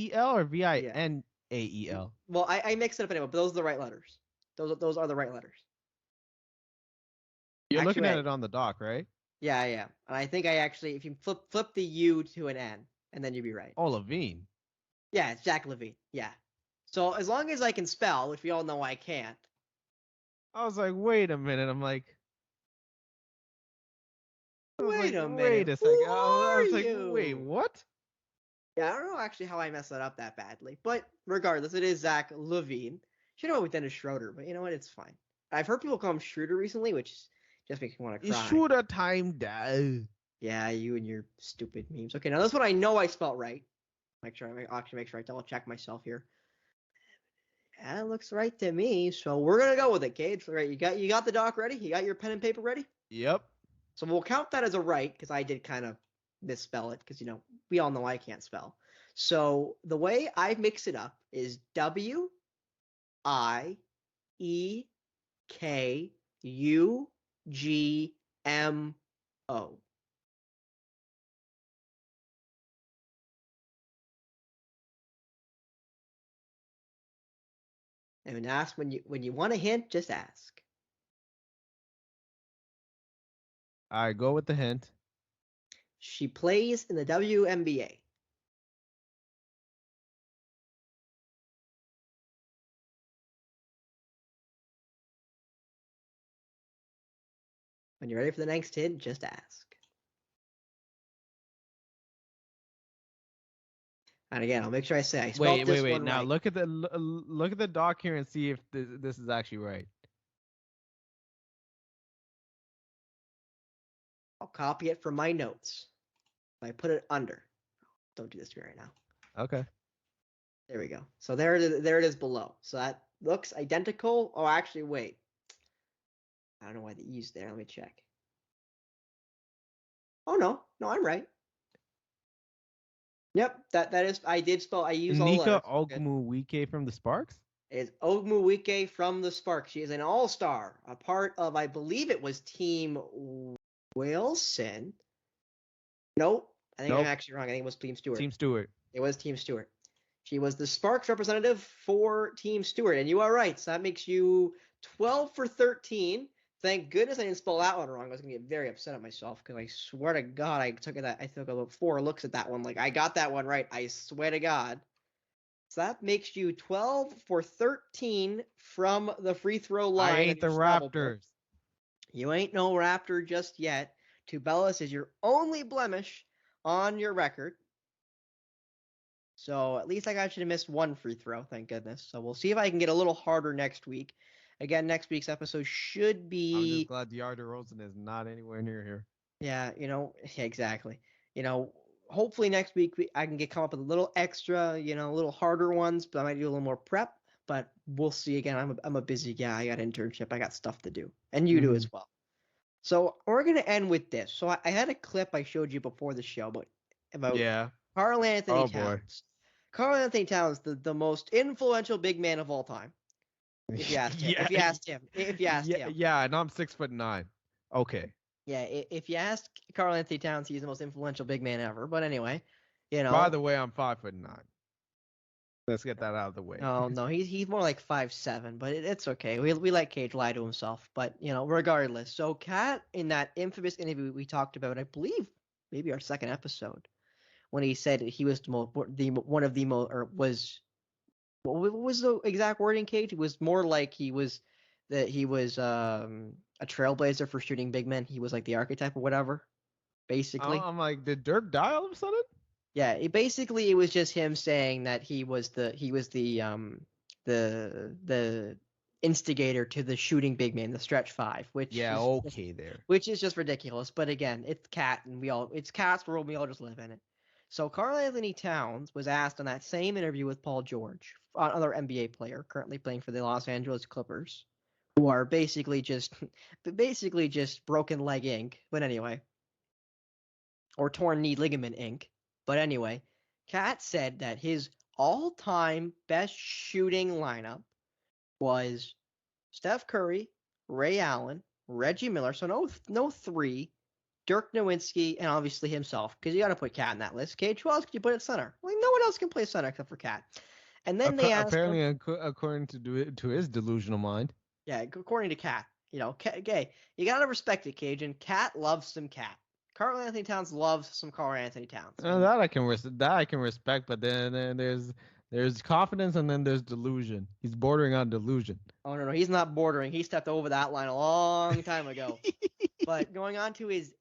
or VINAEL? Well, I mixed it up anyway, but those are the right letters. Those are the right letters. You're looking at it on the dock, right? Yeah, I am. And I think if you flip the U to an N, and then you'd be right. Oh, Levine. Yeah, it's Jack Levine. Yeah. So as long as I can spell, which we all know I can't. I was like, wait a minute. I'm like, Wait a minute. Wait a second. I was like, you? wait, what? Yeah, I don't know actually how I messed that up that badly. But regardless, it is Zach Levine. Should have went with Dennis Schroeder, but you know what? It's fine. I've heard people call him Schroeder recently, which just makes me want to cry. It's Schroeder time, Dad. Yeah, you and your stupid memes. Okay, now this one I know I spelled right. Make sure I double check myself here. Yeah, it looks right to me. So we're gonna go with it, Cage. All right, you got the doc ready? You got your pen and paper ready? Yep. So we'll count that as a right because I did kind of misspell it because we all know I can't spell. So the way I mix it up is WIEKUGMO. And ask when you want a hint, just ask. All right, go with the hint. She plays in the WNBA. When you're ready for the next hint, just ask. And again, I'll make sure I say I spelled this wait. one Now right. look at the doc here and see if this is actually right. I'll copy it from my notes. I put it under. Don't do this to me right now. Okay. There we go. So there it is below. So that looks identical. Oh, actually, wait. I don't know why the E's there. Let me check. Oh no, I'm right. Yep, that is. I did spell. I use all the letters. Nika Ogmuwike from the Sparks. It is Ogmuwike from the Sparks. She is an all-star, a part of, I believe it was Team Wilson. Nope. I think I'm actually wrong. I think it was Team Stewart. Team Stewart. It was Team Stewart. She was the Sparks representative for Team Stewart, and you are right. So that makes you 12 for 13. Thank goodness I didn't spell that one wrong. I was gonna get very upset at myself because I swear to God I took about 4 looks at that one. Like I got that one right. I swear to God. So that makes you 12 for 13 from the free throw I line of ain't the your Scrabble book. Raptors. You ain't no Raptor just yet. Tubelis is your only blemish on your record. So at least I got you to miss one free throw, thank goodness. So we'll see if I can get a little harder next week. Again, next week's episode should be. I'm just glad DeAndre DeRozan is not anywhere near here. Yeah, yeah, exactly. Hopefully next week I can come up with a little extra, a little harder ones, but I might do a little more prep. But we'll see. Again, I'm a busy guy. I got internship. I got stuff to do, and you do as well. So we're gonna end with this. So I had a clip I showed you before the show, but about Karl Anthony Towns. Karl Anthony Towns, the most influential big man of all time. If you asked him. If you asked him. Yeah, and I'm 6'9". Okay. Yeah, if you ask Karl Anthony Towns, he's the most influential big man ever. But anyway, By the way, I'm 5'9". Let's get that out of the way. No, he's more like 5'7", but it's okay. We let Cage lie to himself. But regardless. So Kat, in that infamous interview we talked about, I believe maybe our second episode, when he said he was what was the exact wording, Cage? It was more like he was a trailblazer for shooting big men. He was like the archetype or whatever. Basically, I'm like, did Dirk die all of a sudden? Yeah, it was just him saying that he was the instigator to the shooting big man, the stretch five, which is just ridiculous. But again, it's Cat, and it's Cat's world. We all just live in it. So Karl Anthony Towns was asked on that same interview with Paul George, another NBA player currently playing for the Los Angeles Clippers, who are basically just broken leg ink. But anyway, or torn knee ligament ink. But anyway, Kat said that his all-time best shooting lineup was Steph Curry, Ray Allen, Reggie Miller, so no 3, Dirk Nowitzki, and obviously himself, because you got to put Kat in that list. Cage, who else could you put at center? Like, no one else can play center except for Kat. And then they asked apparently, according to his delusional mind. Yeah, according to Kat. Gay. You got to respect it, Cage, and Kat loves some Kat. Karl Anthony Towns loves some Karl Anthony Towns. That I can respect, but then there's confidence and then there's delusion. He's bordering on delusion. Oh no, he's not bordering. He stepped over that line a long time ago. But going on to his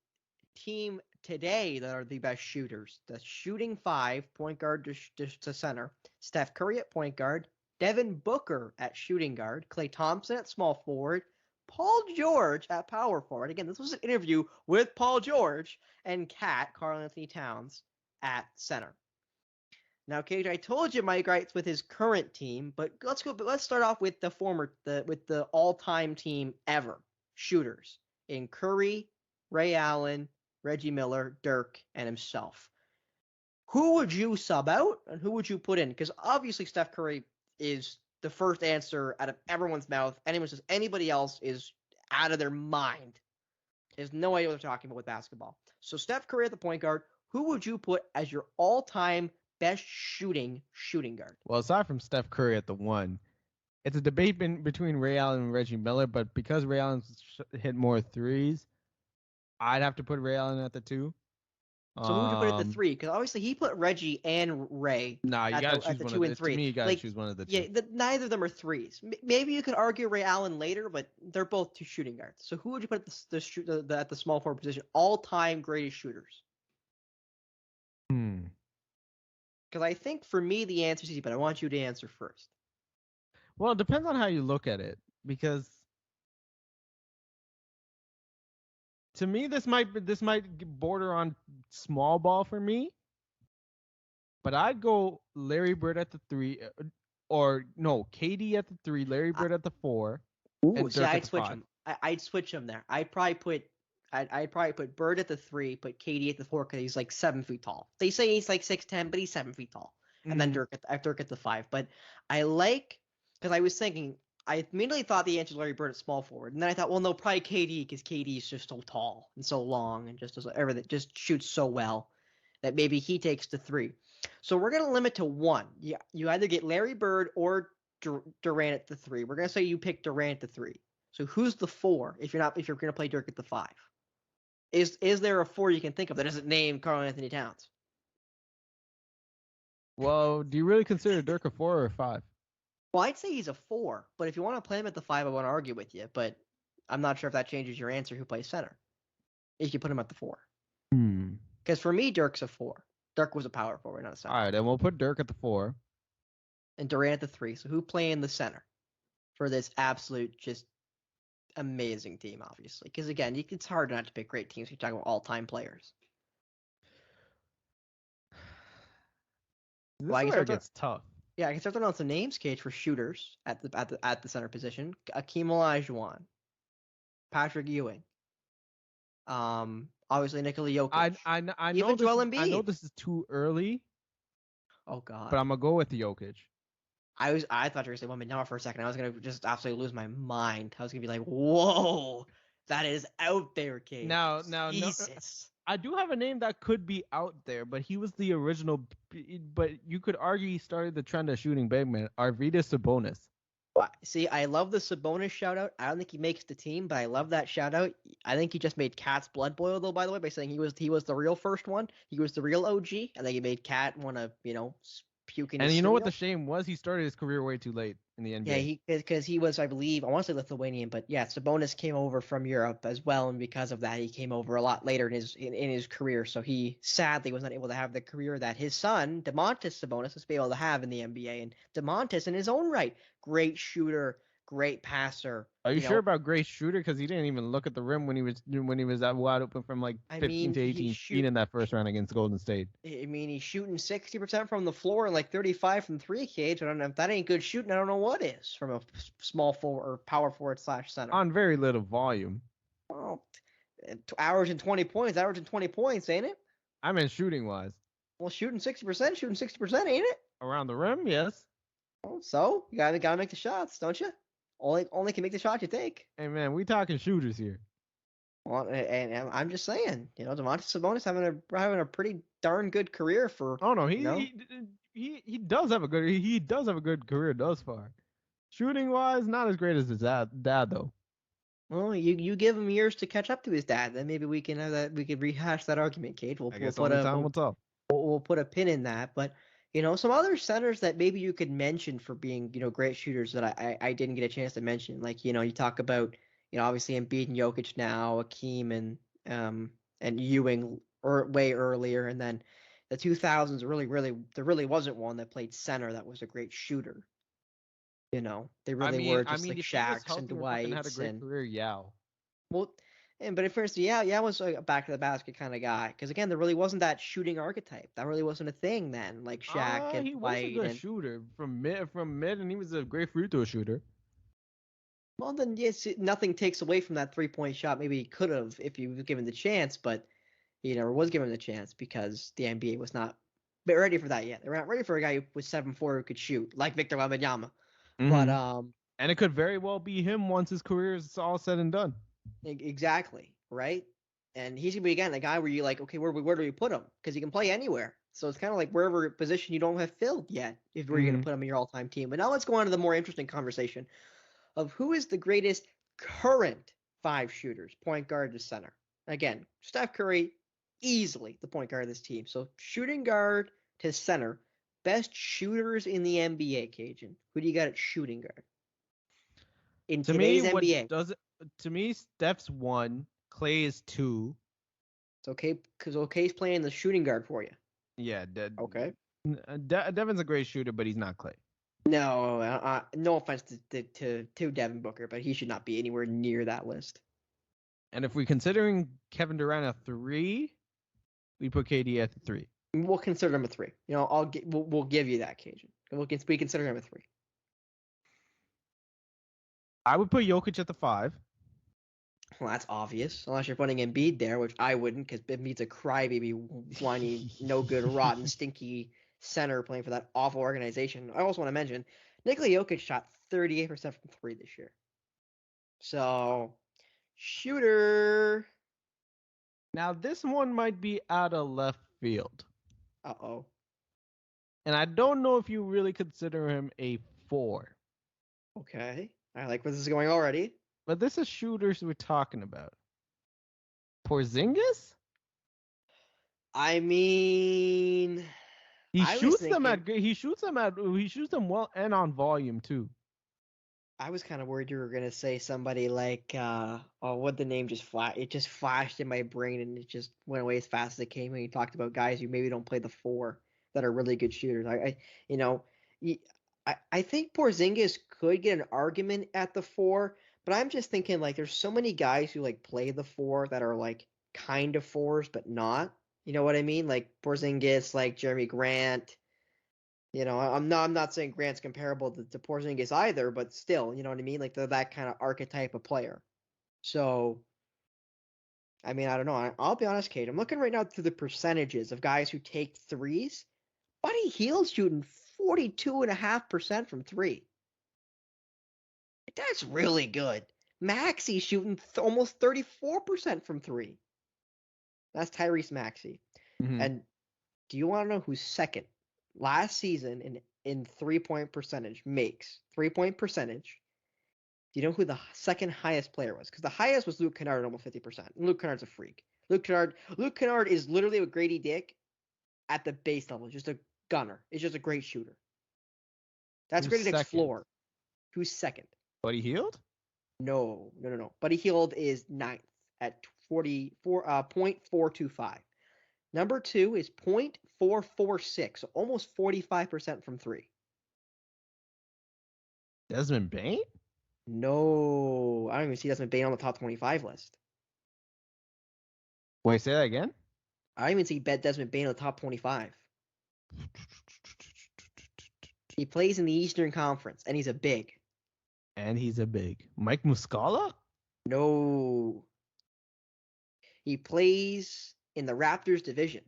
team today that are the best shooters, the shooting 5, point guard to center, Steph Curry at point guard, Devin Booker at shooting guard, Klay Thompson at small forward, Paul George at power forward. Again, this was an interview with Paul George, and Karl Anthony Towns at center. Now, Cage, I told you my gripes with his current team, but let's start off with the all-time team ever shooters in Curry, Ray Allen, Reggie Miller, Dirk, and himself. Who would you sub out and who would you put in? Because obviously Steph Curry is the first answer out of everyone's mouth. Anyone says anybody else is out of their mind. There's no idea what they're talking about with basketball. So Steph Curry at the point guard, who would you put as your all-time best shooting guard? Well, aside from Steph Curry at the 1, it's a debate between Ray Allen and Reggie Miller, but because Ray Allen's hit more threes, I'd have to put Ray Allen at the 2. So who would you put at the 3? Because obviously he put Reggie and Ray. Nah, you gotta choose one of the 3. To me, you gotta choose one of the 2. Yeah, neither of them are 3s. Maybe you could argue Ray Allen later, but they're both 2 shooting guards. So who would you put at the small forward position? All-time greatest shooters. Because I think for me the answer is easy, but I want you to answer first. Well, it depends on how you look at it, because to me this might border on small ball for me. But I'd go Larry Bird at the 3, or no, KD at the 3, Larry Bird at the 4. See, I'd switch them. I'd switch them there. I'd probably put Bird at the 3, put KD at the 4 because he's like 7 feet tall. They say he's like 6'10", but he's 7 feet tall. And then Dirk at the 5. But because I was thinking, I immediately thought the answer was Larry Bird at small forward, and then I thought, well, no, probably KD because KD is just so tall and so long and just does everything, just shoots so well that maybe he takes the 3. So we're gonna limit to 1. You either get Larry Bird or Durant at the 3. We're gonna say you pick Durant at the 3. So who's the 4 if you're going to play Dirk at the 5? Is there a 4 you can think of that isn't named Karl-Anthony Towns? Well, do you really consider Dirk a 4 or a 5? Well, I'd say he's a 4, but if you want to play him at the 5, I won't argue with you. But I'm not sure if that changes your answer. Who plays center? If you put him at the 4, because for me, Dirk's a 4. Dirk was a power forward, not a center. All right, then we'll put Dirk at the 4. And Durant at the 3. So who play in the center for this absolute just amazing team? Obviously, because again, it's hard not to pick great teams. You're talking about all-time players. This is where it gets tough. Yeah, I can start throwing out some names, Cage, for shooters at the center position. Akeem Olajuwon, Patrick Ewing, obviously Nikola Jokic. I know Even this Joel is, Embiid. I know this is too early. Oh God. But I'm gonna go with Jokic. I thought you were gonna say Wembanyama for a second. I was gonna just absolutely lose my mind. I was gonna be like, whoa, that is out there, Cage. Now, Jesus. I do have a name that could be out there, but he was the original. But you could argue he started the trend of shooting big man. Arvydas Sabonis. See, I love the Sabonis shout out. I don't think he makes the team, but I love that shout out. I think he just made Cat's blood boil, though, by the way, by saying he was the real first one. He was the real OG. I think he made Cat want to, puking. And you know what the shame was? He started his career way too late in the NBA. Yeah, because he was, I believe, I want to say Lithuanian, but yeah, Sabonis came over from Europe as well, and because of that, he came over a lot later in his career. So he sadly was not able to have the career that his son, Domantas Sabonis, was able to have in the NBA. And Domantas, in his own right, great shooter, great passer. Are you sure about great shooter? Because he didn't even look at the rim when he was that wide open from like 15 to 18 feet in that first round against Golden State. I mean, he's shooting 60% from the floor and like 35 from 3, Cage. I don't know if that ain't good shooting. I don't know what is from a small forward or power forward / center. On very little volume. Well, averaging 20 points, ain't it? I mean, shooting wise. Well, shooting 60%, ain't it? Around the rim, yes. Well, so you gotta make the shots, don't you? Only can make the shot you take. Hey man, we talking shooters here. Well, and I'm just saying, Domantas Sabonis having a pretty darn good career for. Oh no, he does have a good career thus far. Shooting wise, not as great as his dad though. Well, you give him years to catch up to his dad, then maybe we can have that. We could rehash that argument, Cage. We'll put a pin in that, but. Some other centers that maybe you could mention for being, great shooters that I didn't get a chance to mention. Like, you talk about, obviously Embiid and Jokic now, Akeem and Ewing way earlier, and then the 2000s there really wasn't one that played center that was a great shooter. They really were just like Shaqs and Dwights. Had a great career, Yao. Well. But at first, yeah, was a back to the basket kind of guy. Because again, there really wasn't that shooting archetype. That really wasn't a thing then, like Shaq and Dwight. He was a good shooter from mid, and he was a great free throw shooter. Well, then yes, nothing takes away from that 3-point shot. Maybe he could have if he was given the chance, but he never was given the chance because the NBA was not ready for that yet. They were not ready for a guy who was 7'4" who could shoot, like Victor Wembanyama. Mm-hmm. But and it could very well be him once his career is all said and done. Exactly, right? And he's gonna be again a guy where you're like, okay, where do we put him? Because he can play anywhere. So it's kind of like wherever position you don't have filled yet, if you're gonna put him in your all-time team. But now let's go on to the more interesting conversation of who is the greatest current 5 shooters, point guard to center. Again, Steph Curry, easily the point guard of this team. So shooting guard to center, best shooters in the NBA, Kajan. Who do you got at shooting guard? In today's NBA. To me, Steph's 1, Clay is 2. It's okay because OK's playing the shooting guard for you. Yeah. Okay. Devin's a great shooter, but he's not Clay. No, no offense to Devin Booker, but he should not be anywhere near that list. And if we're considering Kevin Durant a 3, we put KD at 3. We'll consider him a 3. We'll give you that, Cajun. We consider him a 3. I would put Jokic at the 5. Well, that's obvious, unless you're putting Embiid there, which I wouldn't, because Embiid's a crybaby, whiny, no good, rotten, stinky center playing for that awful organization. I also want to mention Nikola Jokic shot 38% from 3 this year. So, shooter. Now, this one might be out of left field. Uh-oh. And I don't know if you really consider him a 4. Okay. I like where this is going already. But this is shooters we're talking about. Porzingis? I mean, He I was shoots them thinking, he shoots them well and on volume too. I was kind of worried you were gonna say somebody like, oh, what the name just flash? It just flashed in my brain and it just went away as fast as it came when you talked about guys who maybe don't play the four that are really good shooters. You know, I think Porzingis could get an argument at the four, but I'm just thinking like there's so many guys who like play the four that are like kind of fours but not. You know what I mean? Like Porzingis, like Jeremy Grant. You know, I'm not saying Grant's comparable to Porzingis either, but still, you know what I mean? Like they're that kind of archetype of player. So, I mean, I don't know. I'll be honest, Kate. I'm looking right now through the percentages of guys who take threes. Buddy Hield's shooting 42.5% from three. That's really good. Maxey's shooting almost 34% from three. That's Tyrese Maxey. Mm-hmm. And do you want to know who's second? Last season in 3-point percentage makes 3-point percentage. Do you know who the second highest player was? Because the highest was Luke Kennard, almost 50%. And Luke Kennard's a freak. Luke Kennard is literally a Grady Dick at the base level, just a gunner. He's just a great shooter. That's Who's Grady Dick's second? floor. Who's second? Buddy Hield? No. Buddy Hield is ninth at 0.425. Number two is 0.446, so almost 45% from three. Desmond Bain? No, I don't even see Desmond Bain on the top 25 list. Wait, say that again? I don't even see Desmond Bain on the top 25. He plays in the Eastern Conference, and he's a big. And he's a big. Mike Muscala? No. He plays in the Raptors division.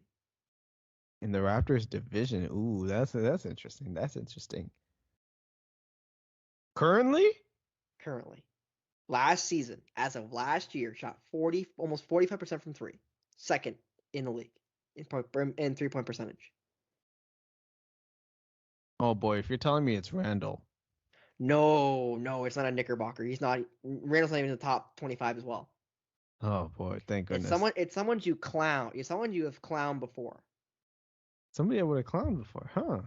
In the Raptors division. Ooh, that's interesting. That's interesting. Currently? Currently. Last season, as of last year, shot almost 45% from three. Second in the league in 3-point percentage. Oh boy, if you're telling me it's Randall. No, it's not a Knickerbocker. He's not. Randall's not even in the top 25 as well. Oh boy, thank goodness. It's someone you clown. It's someone you have clowned before. Somebody I would have clowned before, huh?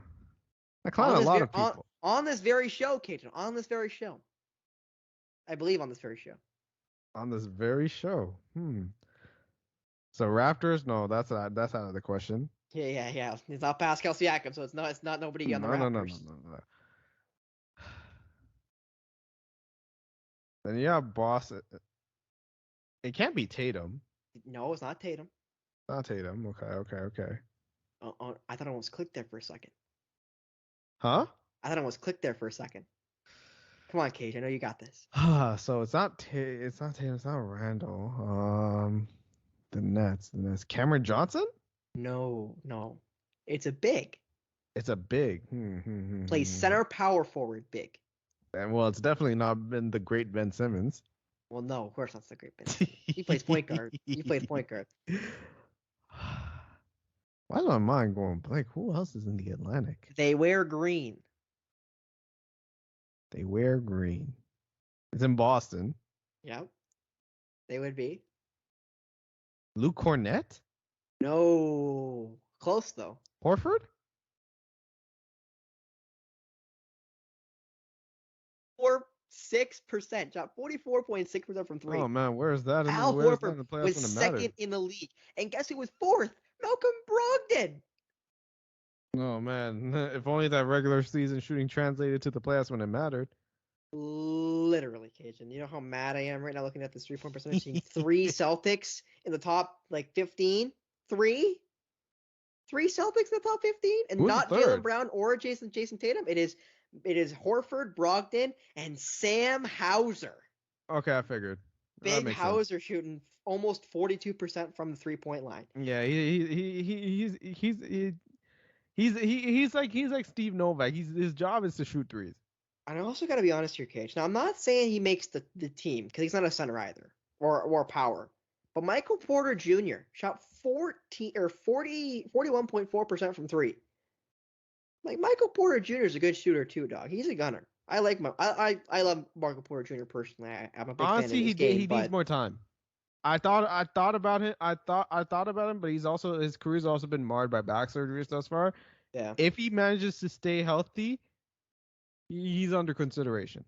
I clown a lot of people. On this very show, Kajan. On this very show. I believe on this very show. On this very show. So Raptors, no, that's out of the question. Yeah. It's not Pascal Siakam, so it's not nobody on the Raptors. No. Then you have Boston. It can't be Tatum. No, it's not Tatum. Not Tatum. Okay. I thought I almost clicked there for a second. Huh? I thought I almost clicked there for a second. Come on, Cage. I know you got this. So it's not Tatum. It's not Randall. The Nets. Cameron Johnson? No. It's a big. It's a big. Plays center, power forward, big. And well, it's definitely not been the great Ben Simmons. Well, no, of course not the great Ben. He plays point guard. Why is my mind going blank? Who else is in the Atlantic? They wear green. They wear green. It's in Boston. Yep. They would be. Luke Cornett? No. Close, though. Horford? 6%. Shot 44.6% from three. Oh, man, where is that? Al Horford was second in the league. And guess who was fourth? Malcolm Brogdon. Oh, man. If only that regular season shooting translated to the playoffs when it mattered. Literally, Cajun. You know how mad I am right now looking at this 3-point percentage? Seeing three Celtics in the top, 15? Three Celtics in the top 15? And Who's not third? Jaylen Brown or Jason Tatum. It is Horford, Brogdon, and Sam Hauser. Okay, I figured. Big Hauser shooting almost 42% from the 3-point line. Yeah, he's like Steve Novak. His job is to shoot threes. And I also got to be honest here, Cage. Now, I'm not saying he makes the team because he's not a center either or power. But Michael Porter Jr. shot 41.4% from three. Like, Michael Porter Jr. is a good shooter too, dog. He's a gunner. I like I love Marco Porter Jr. personally. I'm a big fan of Honestly, his game, he needs but more time. I thought about him. I thought about him, but his career's also been marred by back surgeries thus far. yeah. If he manages to stay healthy, he's under consideration.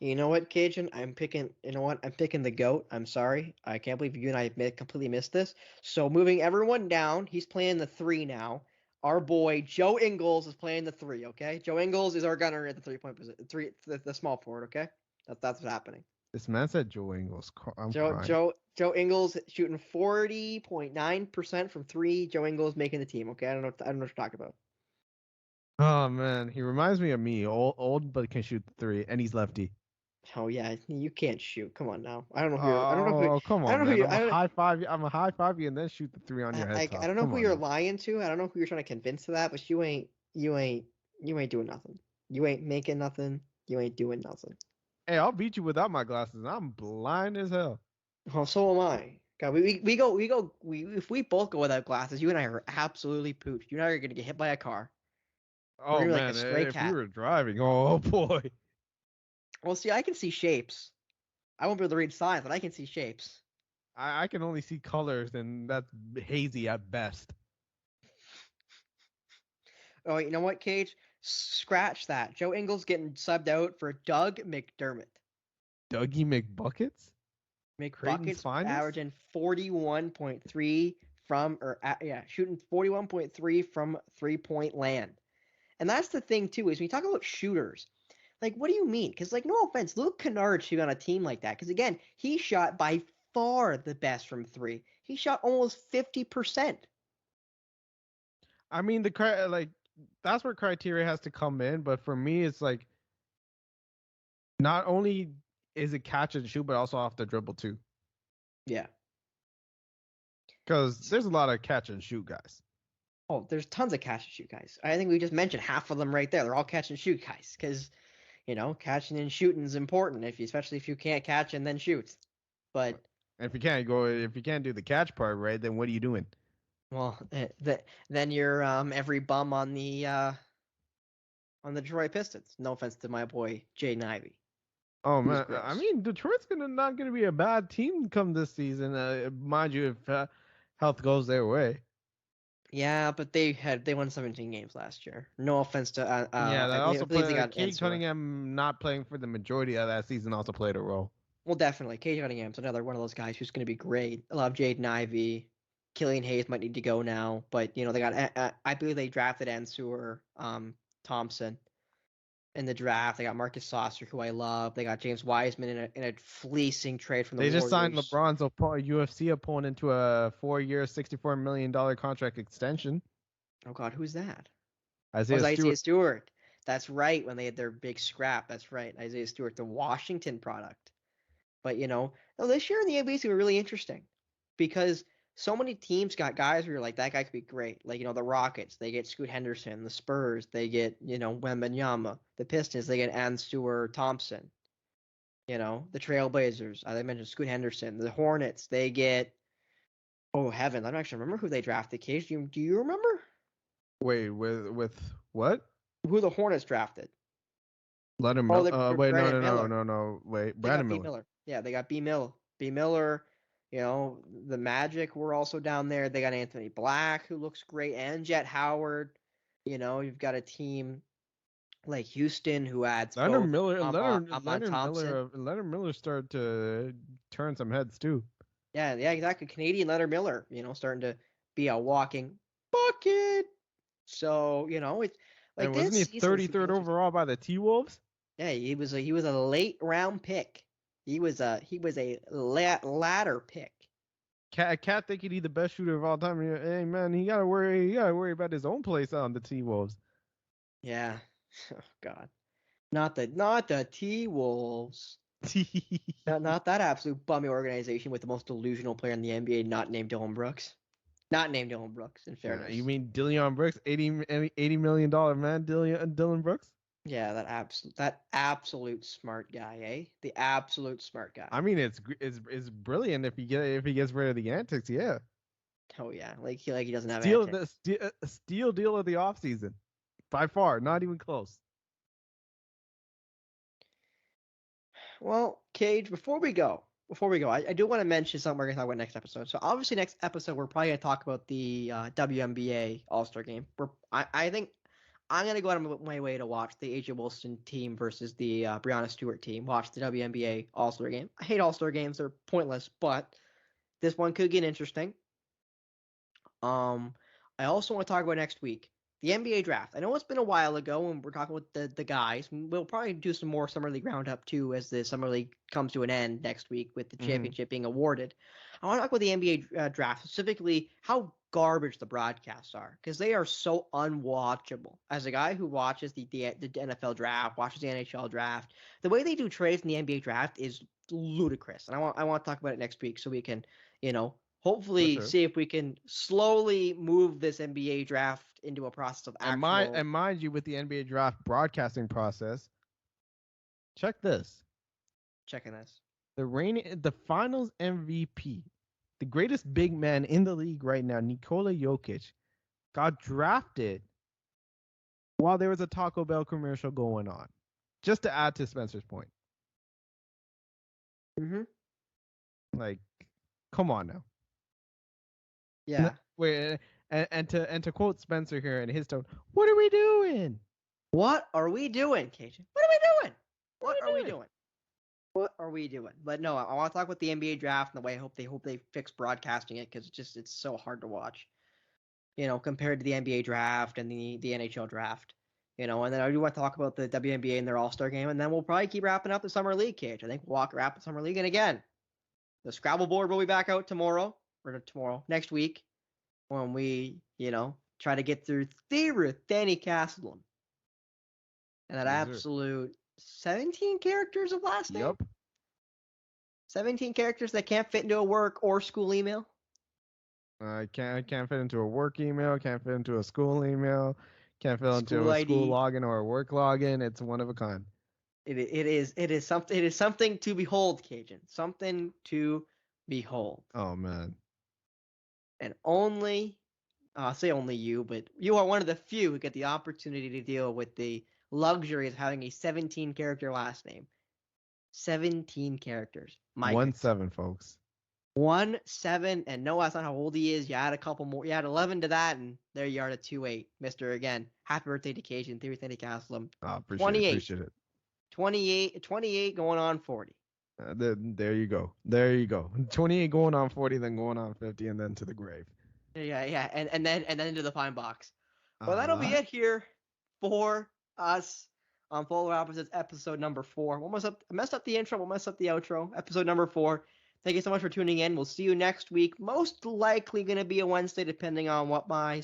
You know what, Cajun? I'm picking. You know what? I'm picking the goat. I'm sorry. I can't believe you and I completely missed this. So moving everyone down, he's playing the three now. Our boy Joe Ingles is playing the three. Okay, Joe Ingles is our gunner at the 3-point position. The small forward. Okay, that's what's happening. This man said Joe Ingles. I'm Joe crying. Joe Joe Ingles shooting 40.9% from three. Joe Ingles making the team. Okay, I don't know what you're talking about. Oh man, he reminds me of me. Old but can shoot the three, and he's lefty. Oh yeah, you can't shoot. Come on now. I don't know who you're. I don't know who. Oh come I don't on, know who man! you. I don't. I'm a high five you, and then shoot the three on your head I top. don't know Come who on you're now. lying to. I don't know who you're trying to convince of that, but you ain't doing nothing. You ain't making nothing. You ain't doing nothing. Hey, I'll beat you without my glasses. I'm blind as hell. Oh, so am I. God, if we both go without glasses, you and I are absolutely pooped. You and I are gonna get hit by a car. We're Oh gonna be like a man, stray if we cat. were driving, oh boy. Well, see, I can see shapes. I won't be able to read signs, but I can see shapes. I can only see colors, and that's hazy at best. Oh, you know what, Cage? Scratch that. Joe Ingles getting subbed out for Doug McDermott. Dougie McBuckets, Creighton's McBuckets finest. averaging 41.3 shooting 41.3 from 3-point land. And that's the thing too, is when you talk about shooters, like what do you mean? Because like no offense, Luke Kennard shoot on a team like that. Because again, he shot by far the best from three. He shot almost 50%. I mean, like that's where criteria has to come in. But for me, it's like not only is it catch and shoot, but also off the dribble too. Yeah. Because there's a lot of catch and shoot guys. Oh, there's tons of catch and shoot guys. I think we just mentioned half of them right there. They're all catch and shoot guys. Because catching and shooting is important especially if you can't catch and then shoot. But If you can't do the catch part right, then what are you doing? well, then you're every bum on the Detroit Pistons. No offense to my boy Jaden Ivey, Oh who's man, I gross. mean Detroit's not gonna be a bad team come this season. Mind you, if health goes their way. Yeah, but they won 17 games last year. No offense to Yeah, that I also believe they played. got Kate Answer. Cunningham not playing for the majority of that season also played a role. Well, definitely. Cade Cunningham's another one of those guys who's going to be great. I love Jaden Ivey. Killian Hayes might need to go now, but they got I believe they drafted Answer Thompson in the draft. They got Marcus Saucer, who I love. They got James Wiseman in a fleecing trade from the They just signed Warriors. LeBron's UFC opponent to a 4-year, $64 million contract extension. Oh God, who's that? Oh, Isaiah it's Isaiah Stewart. Stewart. That's right. When they had their big scrap, that's right. Isaiah Stewart, the Washington product. But this year in the NBA is gonna be really interesting because so many teams got guys where you're like, that guy could be great. Like, the Rockets, they get Scoot Henderson. The Spurs, they get, Wembanyama. The Pistons, they get Answer Thompson. The Trailblazers, I mentioned Scoot Henderson. The Hornets, they get, oh heavens, I don't actually remember who they drafted. Cage, do you remember Wait, with what? who the Hornets drafted? Leonard Oh, Miller. they Wait, no, Brandon no, no, Miller. no, no. Wait, They got Brandon B Miller. Miller. Yeah, they got B Mill. B Miller. The Magic were also down there. They got Anthony Black, who looks great, and Jet Howard. You've got a team like Houston who adds both Amon Thompson. Leonard Miller started to turn some heads too. Yeah, exactly. Canadian Leonard Miller, starting to be a walking bucket. So, it's like And wasn't he this season should be 33rd interesting. overall by the T Wolves? Yeah, he was a late round pick. He was a ladder pick. Cat think he'd be the best shooter of all time. Hey man, he gotta worry about his own place on the T Wolves. Yeah. Oh God. Not the T-Wolves. Not that absolute bummy organization with the most delusional player in the NBA, not named Dylan Brooks. Not named Dylan Brooks, in fairness. You mean Dillon Brooks, $80 million man, Dillon Brooks? Yeah, that absolute smart guy, eh? The absolute smart guy. I mean, it's brilliant if he gets rid of the antics. Yeah. Oh yeah, he doesn't have Steal antics. steal deal of the offseason. By far, not even close. Well, Cage, before we go, I do want to mention something we're going to talk about next episode. So obviously next episode we're probably going to talk about the WNBA All-Star Game. I think I'm going to go out of my way to watch the AJ Wilson team versus the Breonna Stewart team. Watch the WNBA All-Star Game. I hate All-Star games; they're pointless, but this one could get interesting. I also want to talk about next week the NBA draft. I know it's been a while ago, and we're talking about the guys. We'll probably do some more summer league roundup too, as the summer league comes to an end next week with the championship being awarded. I want to talk about the NBA draft, specifically how garbage the broadcasts are, because they are so unwatchable. As a guy who watches the NFL draft, watches the NHL draft, the way they do trades in the NBA draft is ludicrous, and I want to talk about it next week so we can, hopefully see if we can slowly move this NBA draft into a process of actual. And mind you, with the NBA draft broadcasting process, check this. Checking this. The Finals MVP, the greatest big man in the league right now, Nikola Jokic, got drafted while there was a Taco Bell commercial going on. Just to add to Spencer's point. Mm-hmm. Like, come on now. Yeah. And to quote Spencer here in his tone, what are we doing? What are we doing, Kajan? What are we doing? What are we doing? What are we doing? But no, I want to talk about the NBA draft and the way I hope they fix broadcasting it, because it's so hard to watch. Compared to the NBA draft and the NHL draft. And then I do want to talk about the WNBA and their All-Star game, and then we'll probably keep wrapping up the Summer League, Cage. I think we'll wrap the Summer League, and again, the Scrabble board will be back out next week, when we, try to get through Thiruthanikasalam. And that absolute 17 characters of last name? Yep. 17 characters that can't fit into a work or school email? I can't fit into a work email, can't fit into a school email, can't fit into a school login or a work login. It's one of a kind. It is something to behold, Kajan. Something to behold. Oh man. And I'll say only you, but you are one of the few who get the opportunity to deal with the luxury of having a 17 character last name. 17 characters. 1-7, folks. 1-7, and no, that's not how old he is. You add a couple more. You add 11 to that, and there you are at 2-8. Mister, again, happy birthday to Kajan. Thiruthanikasalam. Appreciate it. 28 going on 40. There you go. 28 going on 40, then going on 50, and then to the grave. Yeah, and then into the pine box. Well, that'll be it here for us on Polar Opposites episode number 4. I messed up the intro. We'll mess up the outro. Episode number 4. Thank you so much for tuning in. We'll see you next week. Most likely going to be a Wednesday, depending on what my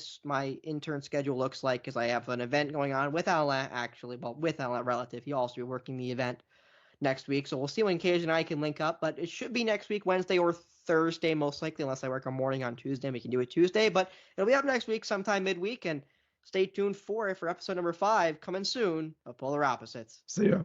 intern schedule looks like, because I have an event going on with Alan, actually. Well, with Alan relative. He also be working the event next week. So we'll see when Kajan and I can link up. But it should be next week, Wednesday or Thursday, most likely, unless I work a morning on Tuesday. We can do it Tuesday. But it'll be up next week, sometime midweek. And stay tuned for it for episode number 5, coming soon, of Polar Opposites. See ya.